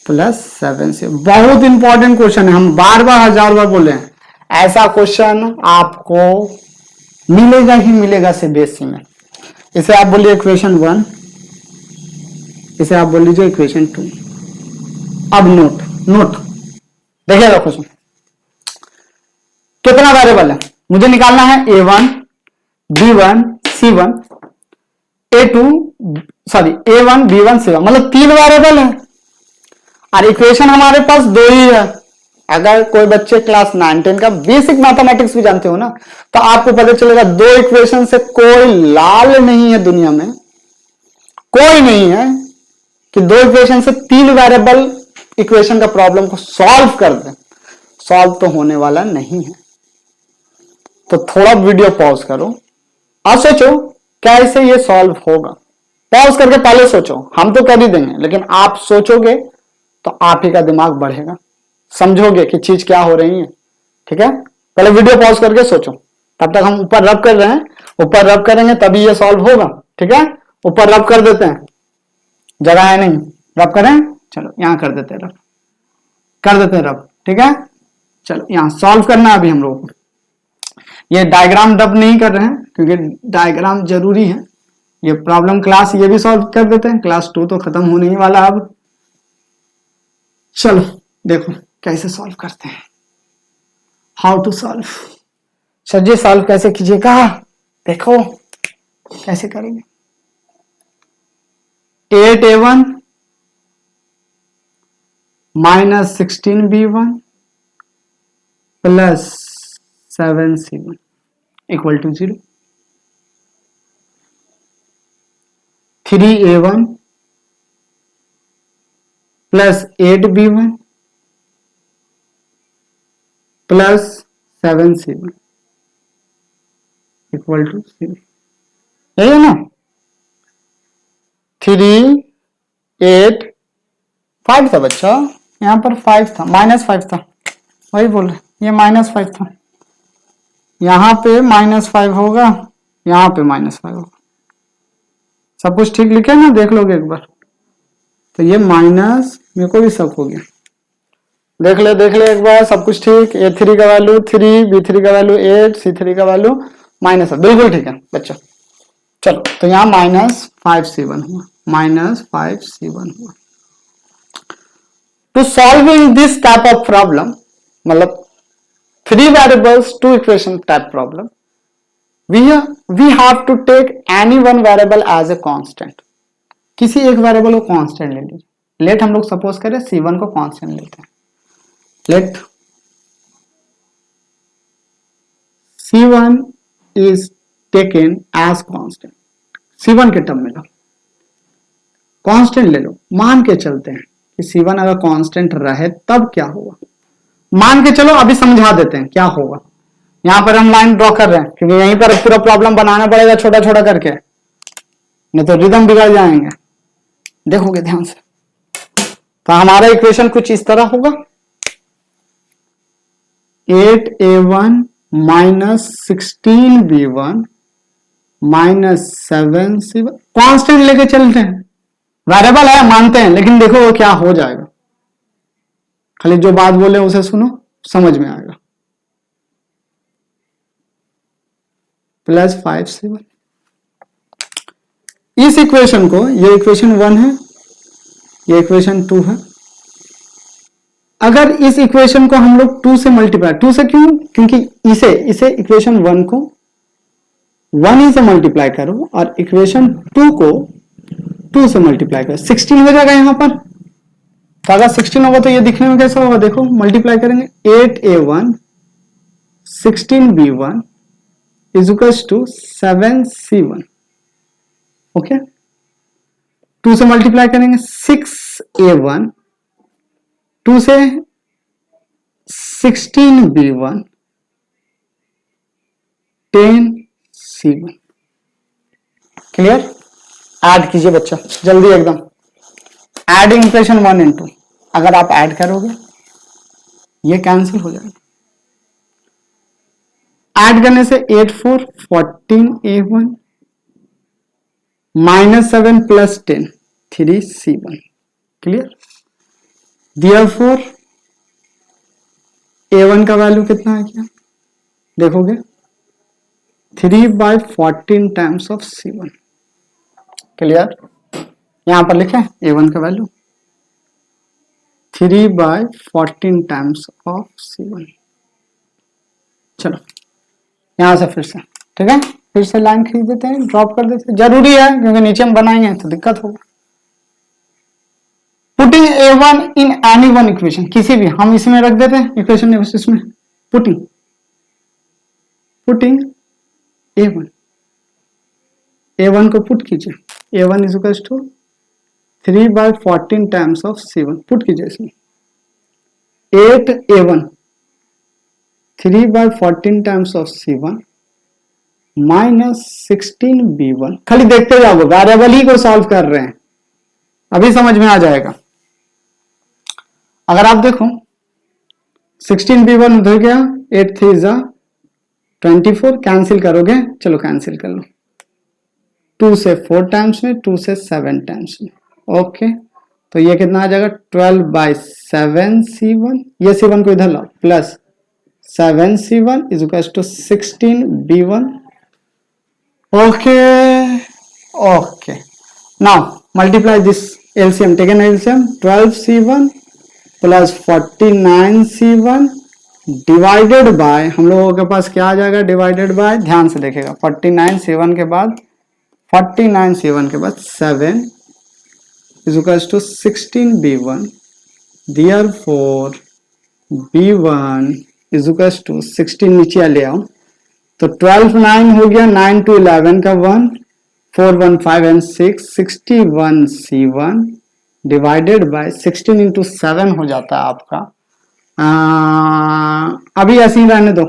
plus 7C, बहुत इंपॉर्टेंट क्वेश्चन है, हम बार बार 1000 बार बोले हैं, ऐसा क्वेश्चन आपको मिलेगा ही मिलेगा सीबीएसई में। इसे आप बोलिए इक्वेशन 1, इसे आप बोल लीजिए इक्वेशन 2। अब नोट देखिएगा क्वेश्चन, कितना वेरिएबल है मुझे निकालना है, A1 B1 C1 A1 B1 C1, मतलब 3 वेरिएबल है, और इक्वेशन हमारे पास 2 ही है। अगर कोई बच्चे क्लास 9-10 का बेसिक मैथमेटिक्स भी जानते हो ना, तो आपको पता चलेगा 2 इक्वेशन से कोई लाल नहीं है दुनिया में, कोई नहीं है कि 2 इक्वेशन से 3 वेरिएबल इक्वेशन का प्रॉब्लम को सॉल्व कर दे। सॉल्व तो होने वाला नहीं है। तो थोड़ा वीडियो पॉज करो और सोचो कैसे ये सॉल्व होगा। पॉज करके पहले सोचो, हम तो कर ही देंगे, लेकिन आप सोचोगे तो आप ही का दिमाग बढ़ेगा, समझोगे कि चीज क्या हो रही है। ठीक है, पहले वीडियो पॉज करके सोचो, तब तक हम ऊपर रब कर रहे हैं, ऊपर रब करेंगे तभी ये सॉल्व होगा। ठीक है, ऊपर रब कर देते हैं, जगह है नहीं, रब करें, चलो यहां कर देते हैं रब, कर देते हैं रब। ठीक है, चलो यहां सॉल्व करना है अभी हम लोग को। ये डायग्राम डब नहीं कर रहे हैं क्योंकि डायग्राम जरूरी है। ये प्रॉब्लम क्लास ये भी सॉल्व कर देते हैं, क्लास 2 तो खत्म होने ही वाला अब। चलो देखो कैसे सॉल्व करते हैं, how to solve. Sir ji solve कैसे कीजिएगा, देखो कैसे करेंगे। 8A1 minus 16B1 plus 7C1 equal to 0। 3A1 plus 8B1 plus 7C1 equal to 0, यही है ना। 3 8 5 था बच्चा, यहां पर 5 था, -5 था, वही बोल रहे, ये -5 था, यहां पे -5 होगा, यहां पे -5 होगा। सब कुछ ठीक लिखे ना, देख लोगे एक बार। तो ये माइनस, मेरे को भी शक हो गया, देख ले एक बार, सब कुछ ठीक। A3 का वैल्यू 3, B3 का वैल्यू 8, C3 का वैल्यू -7, बिल्कुल ठीक है बच्चा। चलो तो यहाँ -5C1 हुआ, -5C1 हुआ। To solving this type of problem, मतलब 3 variables 2 equation type problem, we have to take any one variable as a constant। किसी एक वेरिएबल को कांस्टेंट ले लीजिए। लेट हम लोग सपोज करें C1 को कांस्टेंट लेते हैं। Let C1 is taken as constant, C1 के टर्म में लो, कांस्टेंट ले लो। मान के चलते हैं कि C1 अगर कांस्टेंट रहे तब क्या होगा, मान के चलो, अभी समझा देते हैं क्या होगा। यहां पर हम लाइन ड्रॉ कर रहे हैं क्योंकि यहीं पर पूरा प्रॉब्लम बनाना पड़ेगा छोटा छोटा करके, नहीं तो रिदम बिगड़ जाएंगे। देखोगे ध्यान से, तो हमारा इक्वेशन कुछ इस तरह होगा, 8a1 minus 16b1 minus 7c1। Constant लेके चलते हैं, वेरिएबल है मानते हैं, लेकिन देखो वो क्या हो जाएगा, खाली जो बात बोले उसे सुनो, समझ में आएगा। Plus 5c1। इस इक्वेशन को, ये इक्वेशन 1 है, ये इक्वेशन 2 है। अगर इस इक्वेशन को हम लोग 2 से मल्टीप्लाई, 2 से क्यों, क्योंकि इसे इक्वेशन 1 को 1 ही से मल्टीप्लाई करो और इक्वेशन 2 को 2 से मल्टीप्लाई करो, 16 हो जाएगा यहां पर। तो अगर 16 होगा तो ये दिखने में कैसा होगा, देखो मल्टीप्लाई करेंगे, 8a1 16b1 is equals to 7c1। Okay, 2 से मल्टीप्लाई करेंगे, 6a1 2 से 16b1 10c1। क्लियर? ऐड कीजिए बच्चा जल्दी एकदम, एडिंग इक्वेशन 1 and 2। अगर आप ऐड करोगे ये कैंसिल हो जाएगा। ऐड करने से 8 4 14a1 minus 7 plus 10 3c1। Clear? Therefore a1 का वैल्यू कितना है, क्या देखोगे, 3/14 टाइम्स ऑफ c1। क्लियर? यहां पर लिखे a1 का वैल्यू 3/14 टाइम्स ऑफ c1। चलो यहां से फिर से, ठीक है, फिर से लाइन खींच देते हैं, ड्रॉप कर देते हैं, जरूरी है क्योंकि नीचे हम बनाएंगे तो दिक्कत होगा। Putting a1 in any one equation, किसी भी, हम इसमें रख देते हैं इक्वेशन इसमें, पुटिंग a1 को पुट कीजिए, a1 is equal to 3/14 times of c1, put कीजिए इसमें 8a1 3/14 times of c1 minus 16b1। खाली देखते जाओगे, वेरिएबल ही को सॉल्व कर रहे हैं, अभी समझ में आ जाएगा। अगर आप देखो 16b1 उधर गया, 8 3 जा 24, कैंसिल करोगे, चलो कैंसिल कर लो, 2 से 4 टाइम्स में, 2 से 7 टाइम्स में। ओके, तो ये कितना आ जाएगा, 12/7c1, ये c1 को इधर लाओ, plus 7c1 is equal to 16b1। Okay okay, now multiply this LCM, taken LCM, 12c1 plus 49c1 divided by, हम लोगों के पास क्या आ जाएगा, डिवाइडेड बाय, ध्यान से देखेगा, 49c1 के बाद 7 is equal to 16b1। Therefore b1 is equal to 16, नीचे ले आओ, तो 12 9 हो गया, 9 to 11 का 1, 4 1 5 and 6, 61c1 divided by 16 into 7 हो जाता है आपका। अभी ऐसे ही रहने दो,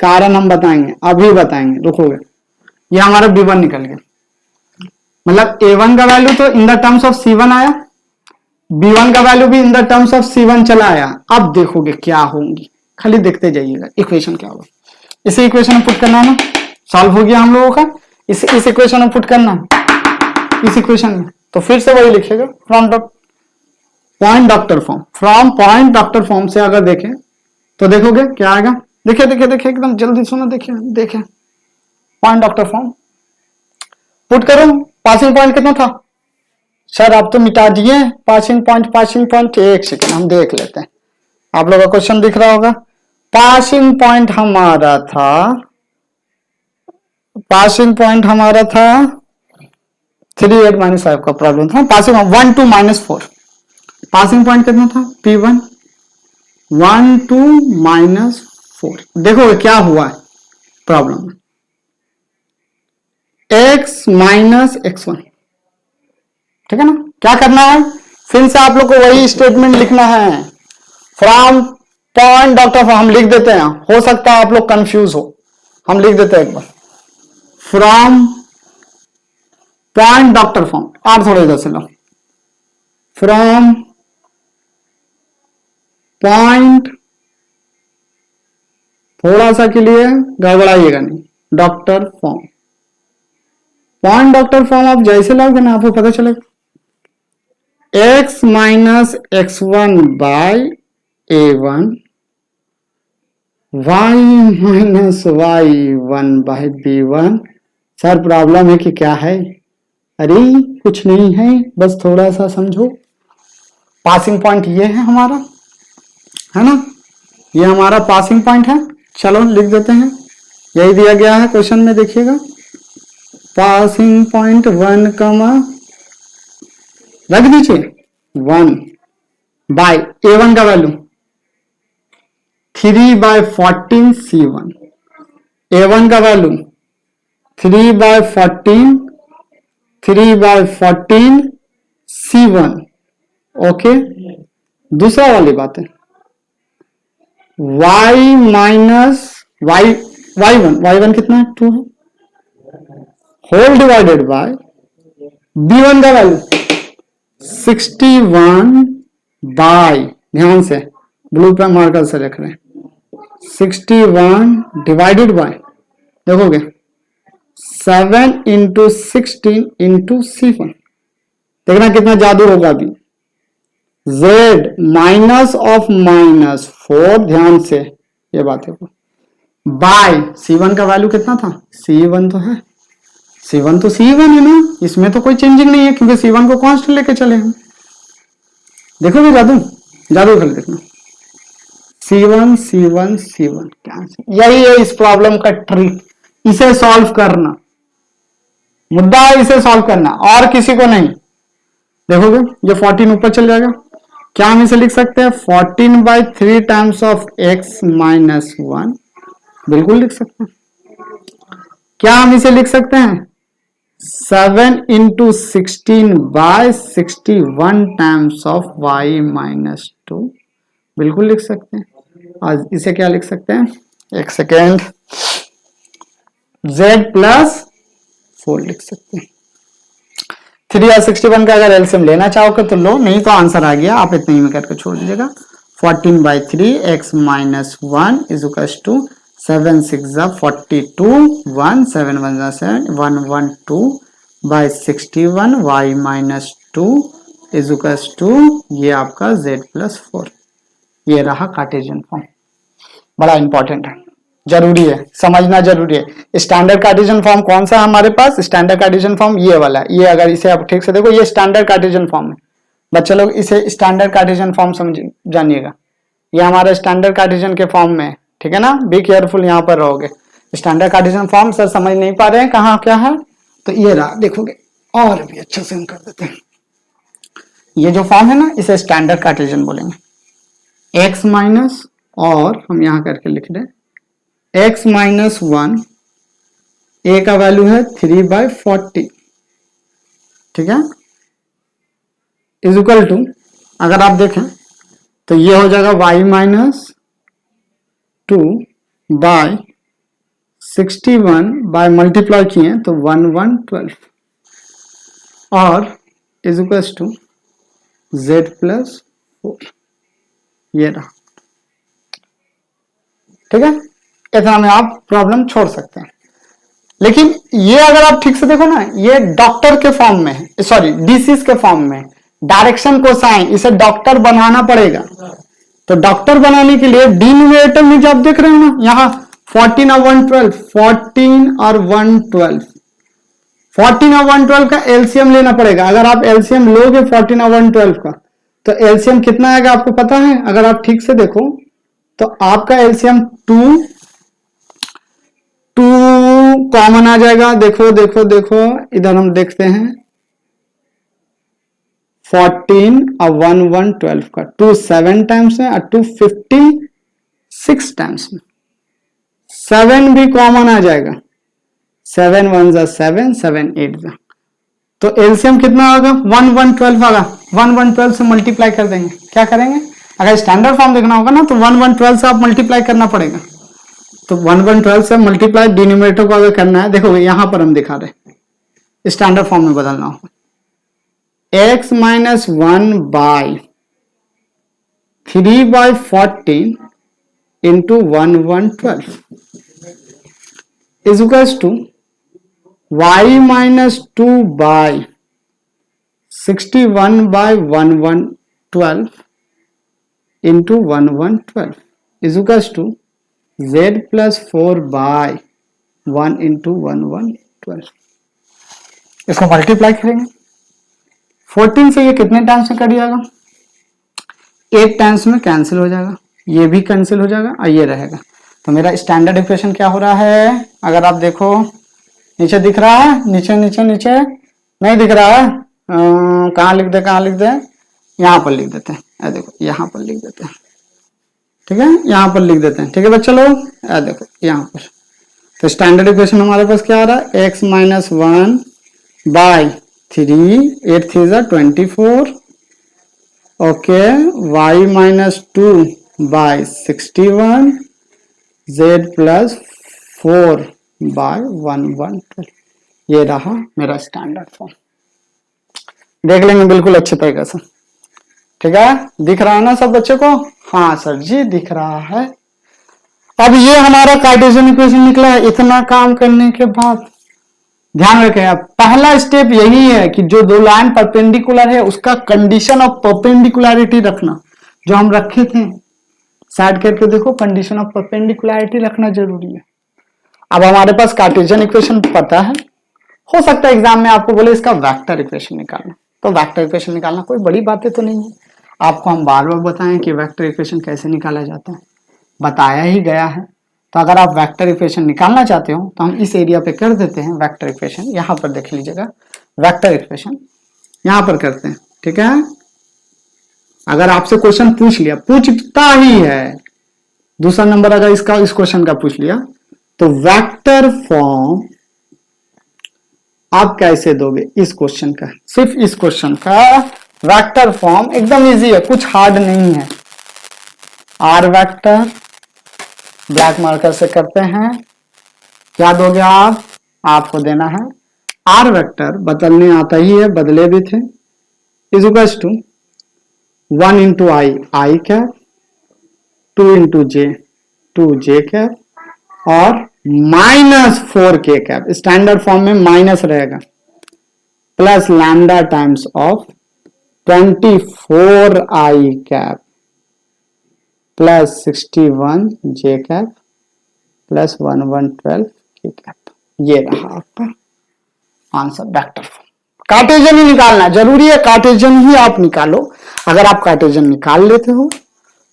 कारण हम बताएंगे, अभी बताएंगे, रुकोगे। ये हमारा b1 निकल गया, मतलब a1 का वैल्यू तो in the terms of c1 आया, b1 का वैल्यू भी in the terms of c1 चला आया। अब देखोगे क्या होंगी, खाली देखते जाइएगा इक्वेशन क्या होगा। इसे इक्वेशन में पुट करना है ना, सॉल्व हो गया हम लोगों का, इस इक्वेशन में पुट करना है, इस इक्वेशन में, तो फिर से वही लिखेगा, from point doctor form, from point doctor form से अगर देखें तो देखोगे क्या आएगा, देखिए एकदम जल्दी सुनो, देखिए पॉइंट डॉक्टर फॉर्म पुट करो। पासिंग पॉइंट कितना था सर, आप तो मिटा दिए पासिंग पॉइंट, एक सेकेंड हम देख लेते हैं, आप लोगों का क्वेश्चन दिख रहा होगा। पासिंग पॉइंट हमारा था 3 8 - 5 का प्रॉब्लम था, पासिंग 1 2 -4, पासिंग पॉइंट कितना था, P1 1 2 -4। देखो क्या हुआ है प्रॉब्लम में, x माइनस x1, ठीक है ना। क्या करना है, फिर से आप लोग को वही स्टेटमेंट लिखना है, फ्रॉम पॉइंट डॉक्टर फॉर्म हम लिख देते हैं, हो सकता है आप लोग कंफ्यूज हो, हम लिख देते हैं एक बार, फ्रॉम पॉइंट डॉक्टर फॉर्म, और थोड़ा इधर से लो, फ्रॉम पॉइंट, थोड़ा सा के लिए गड़बड़ाइएगा नहीं, doctor form, point doctor form आप जैसे लाओगे ना आपको पता चलेगा, x minus x1 by a1 y minus y1 by b1। Sir problem है कि क्या है? अरे कुछ नहीं है, बस थोड़ा सा समझो। पासिंग पॉइंट ये है हमारा, है ना, ये हमारा पासिंग पॉइंट है। चलो लिख देते हैं, यही दिया गया है क्वेश्चन में, देखिएगा पासिंग पॉइंट 1 कमा रख दीजिए 1 बाय a1 का वैल्यू 3/14 c1, a1 का वैल्यू 3/14 c1। ओके, दूसरा वाली बात है y माइनस y1 कितना है, 2 है, होल डिवाइडेड बाय b1 का वैल्यू 61 बाय, ध्यान से ब्लू पे मार्कर से लिख रहे हैं, 61 डिवाइडेड बाय, देखोगे 7 इंटू 16 इंटू c1, देखना कितना जादू होगा अभी। z माइनस ऑफ -4, ध्यान से ये बात है, बाय c1 का वैल्यू कितना था, c1 तो है, c1 तो c1 है ना, इसमें तो कोई चेंजिंग नहीं है क्योंकि c1 को कांस्टेंट लेके चले हम। देखोगे जादू कर देखना, c1 क्या, यही है इस प्रॉब्लम का ट्रिक, इसे सॉल्व करना, मुद्दा है इसे सॉल्व करना और किसी को नहीं। देखोगे ये 14 ऊपर चल जाएगा, क्या हम इसे लिख सकते हैं 14/3 टाइम्स ऑफ x माइनस 1, बिल्कुल लिख सकते हैं। क्या हम इसे लिख सकते हैं 7 into 16/61 times of y minus 2, बिल्कुल लिख सकते हैं। आज इसे क्या लिख सकते हैं, एक सेकेंड, z प्लस 4 लिख सकते हैं। 3 और 61 का अगर एलसीएम लेना चाहोगे तो लो, नहीं तो आंसर आ गया, आप इतने ही में करके छोड़ दीजिएगा। 14/3 x minus 1 is equal to 7 6 42 1 7 1 7 112/61 y minus 2 is equal to ये आपका z प्लस 4। ये रहा कार्टेशियन फॉर्म, बड़ा इंपॉर्टेंट है, जरूरी है, समझना जरूरी है। स्टैंडर्ड कार्टेशियन फॉर्म कौन सा है हमारे पास, स्टैंडर्ड कार्टेशियन फॉर्म ये वाला है, ये अगर इसे आप ठीक से देखो ये स्टैंडर्ड कार्टेशियन फॉर्म है। बच्चे लोग इसे स्टैंडर्ड कार्टेशियन फॉर्म समझ जानिएगा, ये हमारे स्टैंडर्ड कार्टेशियन के फॉर्म में, ठीक है ना, बी केयरफुल यहाँ पर रहोगे। स्टैंडर्ड कार्टेशियन फॉर्म सर समझ नहीं पा रहे हैं कहाँ क्या है, तो ये रहा, देखोगे और भी अच्छे से हम कर देते हैं। ये जो फॉर्म है ना इसे स्टैंडर्ड कार्टेशियन बोलेंगे, x माइनस, और हम यहाँ करके लिख रहे हैं x माइनस 1, a का वैल्यू है 3/40, ठीक है, इज इक्वल टू, अगर आप देखें तो ये हो जाएगा y माइनस 2/61 बाय मल्टीप्लाई किए तो 1112 और is equal to z plus 4, ये रहा, ठीक है। इतना में आप प्रॉब्लम छोड़ सकते हैं। लेकिन ये अगर आप ठीक से देखो ना, ये डॉक्टर के फॉर्म में है, सॉरी डिसीज के फॉर्म में, डायरेक्शन कोसाइन, इसे डॉक्टर बनाना पड़ेगा। तो डॉक्टर बनाने के लिए डिनोमिनेटर में जब देख रहे हो ना, यहाँ 14 और 112, 14 और 112, 14 और 112 का एलसीएम लेना पड़ेगा। अगर आप एलसीएम लोगे 14 और 112 का तो एलसीएम कितना आएगा आपको पता है, अगर आप ठीक से देखो तो आपका एलसीएम 2 कॉमन आ जाएगा। देखो देखो देखो इधर हम देखते हैं 14 और 112 का 2 7 टाइम्स में और 2 56 टाइम्स में, 7 भी कॉमन आ जाएगा, 7 1 7 7 8 तो एलसीएम कितना होगा 1 112 होगा, 1 112 से मल्टीप्लाई कर देंगे, क्या करेंगे अगर स्टैंडर्ड फॉर्म देखना होगा ना तो 1/12 से आप मल्टीप्लाई करना पड़ेगा। तो 1/12 से मल्टीप्लाई डिनोमिनेटर को अगर करना है, देखो यहां पर हम दिखा रहे स्टैंडर्ड फॉर्म में बदलना होगा। x minus 1/3/14 into 1/12 is equals to y minus 2/61/1/12 into 1/12 is equals to z plus 4/1 into 1/12। इसको मल्टीप्लाई करेंगे 14 से, ये कितने टाइम्स में कट जाएगा? 8 टाइम्स में कैंसिल हो जाएगा, ये भी कैंसिल हो जाएगा और ये रहेगा। तो मेरा स्टैंडर्ड इक्वेशन क्या हो रहा है? अगर आप देखो नीचे दिख रहा है, नीचे नीचे नीचे नहीं दिख रहा है, कहाँ लिख दे, कहाँ लिख दे, यहाँ पर लिख देते हैं। देखो यहाँ पर लिख देते हैं, ठीक है, यहाँ पर लिख देते हैं। ठीक है बच्चे लोग, देखो यहाँ पर। तो स्टैंडर्ड इक्वेशन हमारे पास क्या आ रहा है? x माइनस 1/3, 8 3 जा 24, okay, y minus 2/61, z plus 4/1/12। ये रहा मेरा स्टैंडर्ड फॉर्म। देख लेंगे बिल्कुल अच्छे तरीके से। ठीक है, दिख रहा है ना सब बच्चे को? हाँ सर जी दिख रहा है। अब ये हमारा कार्टेशियन इक्वेशन निकला है। इतना काम करने के बाद ध्यान रखें, अब पहला स्टेप यही है कि जो दो लाइन परपेंडिकुलर है उसका कंडीशन ऑफ परपेंडिकुलरिटी रखना, जो हम रखे थे साइड करके देखो, कंडीशन ऑफ परपेंडिकुलरिटी रखना जरूरी है। अब हमारे पास कार्टेशियन इक्वेशन पता है, हो सकता है एग्जाम में आपको बोले इसका वेक्टर इक्वेशन निकालना, तो वेक्टर इक्वेशन निकालना कोई बड़ी बातें तो नहीं है। आपको हम बार बार बताएं कि वेक्टर इक्वेशन कैसे निकाला जाता है, बताया ही गया है। तो अगर आप वेक्टर इक्वेशन निकालना चाहते हो तो हम इस एरिया पे कर देते हैं वेक्टर इक्वेशन। यहाँ पर देख लीजिएगा वेक्टर इक्वेशन यहाँ पर करते हैं। ठीक है, अगर आपसे क्वेश्चन पूछता ही है, दूसरा नंबर अगर इसका इस क्वेश्चन का पूछ लिया, तो वेक्टर फॉर्म आप कैसे दोगे इस क्वेश्चन का? सिर्फ इस क्वेश्चन का वेक्टर फॉर्म एकदम इजी है, कुछ हार्ड नहीं है। आर वेक्टर ब्लैक मार्कर से करते हैं, क्या दोगे आप? आपको देना है आर वेक्टर, बदलने आता ही है, बदले भी थे, is equals to 1 into I cap, 2 into J, 2 cap, और -4k कैप, स्टैंडर्ड फॉर्म में माइनस रहेगा, plus lambda times of 24i cap plus 61j cap plus 1/12k cap. ये रहा आपका आंसर वेक्टर फॉर्म। कार्टेशियन ही निकालना जरूरी है, कार्टेशियन ही आप निकालो। अगर आप कार्टेशियन निकाल लेते हो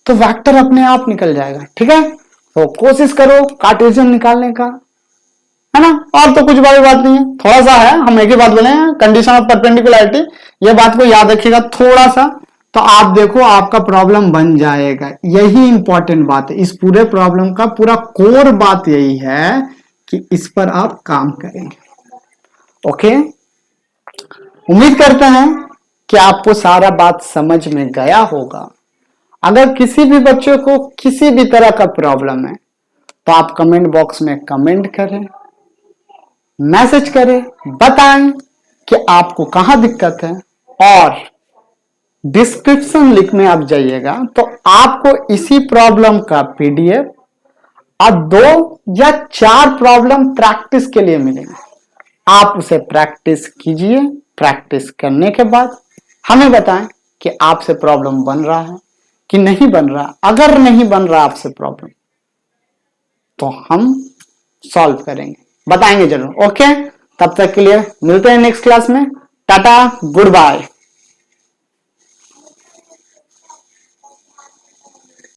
तो वेक्टर अपने आप निकल जाएगा। ठीक है, तो कोशिश करो कार्टेशियन निकालने का, है ना। और तो कुछ बड़ी बात नहीं है, थोड़ा सा है, हम एक ही बात बोले हैं, कंडीशन ऑफ परपेंडिकुलरिटी, ये बात को याद रखिएगा थोड़ा सा, तो आप देखो आपका प्रॉब्लम बन जाएगा। यही इंपॉर्टेंट बात है, इस पूरे प्रॉब्लम का पूरा कोर बात यही है कि इस पर आप काम करेंगे। ओके, उम्मीद करते हैं कि आपको सारा बात समझ में गया होगा। अगर किसी भी बच्चे को किसी भी तरह का प्रॉब्लम है तो आप कमेंट बॉक्स में कमेंट करें, मैसेज करें, बताएं कि आपको कहां दिक्कत है, और डिस्क्रिप्शन लिंक में आप जाइएगा तो आपको इसी प्रॉब्लम का पीडीएफ और 2 या 4 प्रॉब्लम प्रैक्टिस के लिए मिलेंगे। आप उसे प्रैक्टिस कीजिए, प्रैक्टिस करने के बाद हमें बताएं कि आपसे प्रॉब्लम बन रहा है कि नहीं बन रहा। अगर नहीं बन रहा आपसे प्रॉब्लम तो हम सॉल्व करेंगे, बताएंगे जरूर। ओके, तब तक के लिए मिलते हैं नेक्स्ट क्लास में। टाटा, गुड बाय।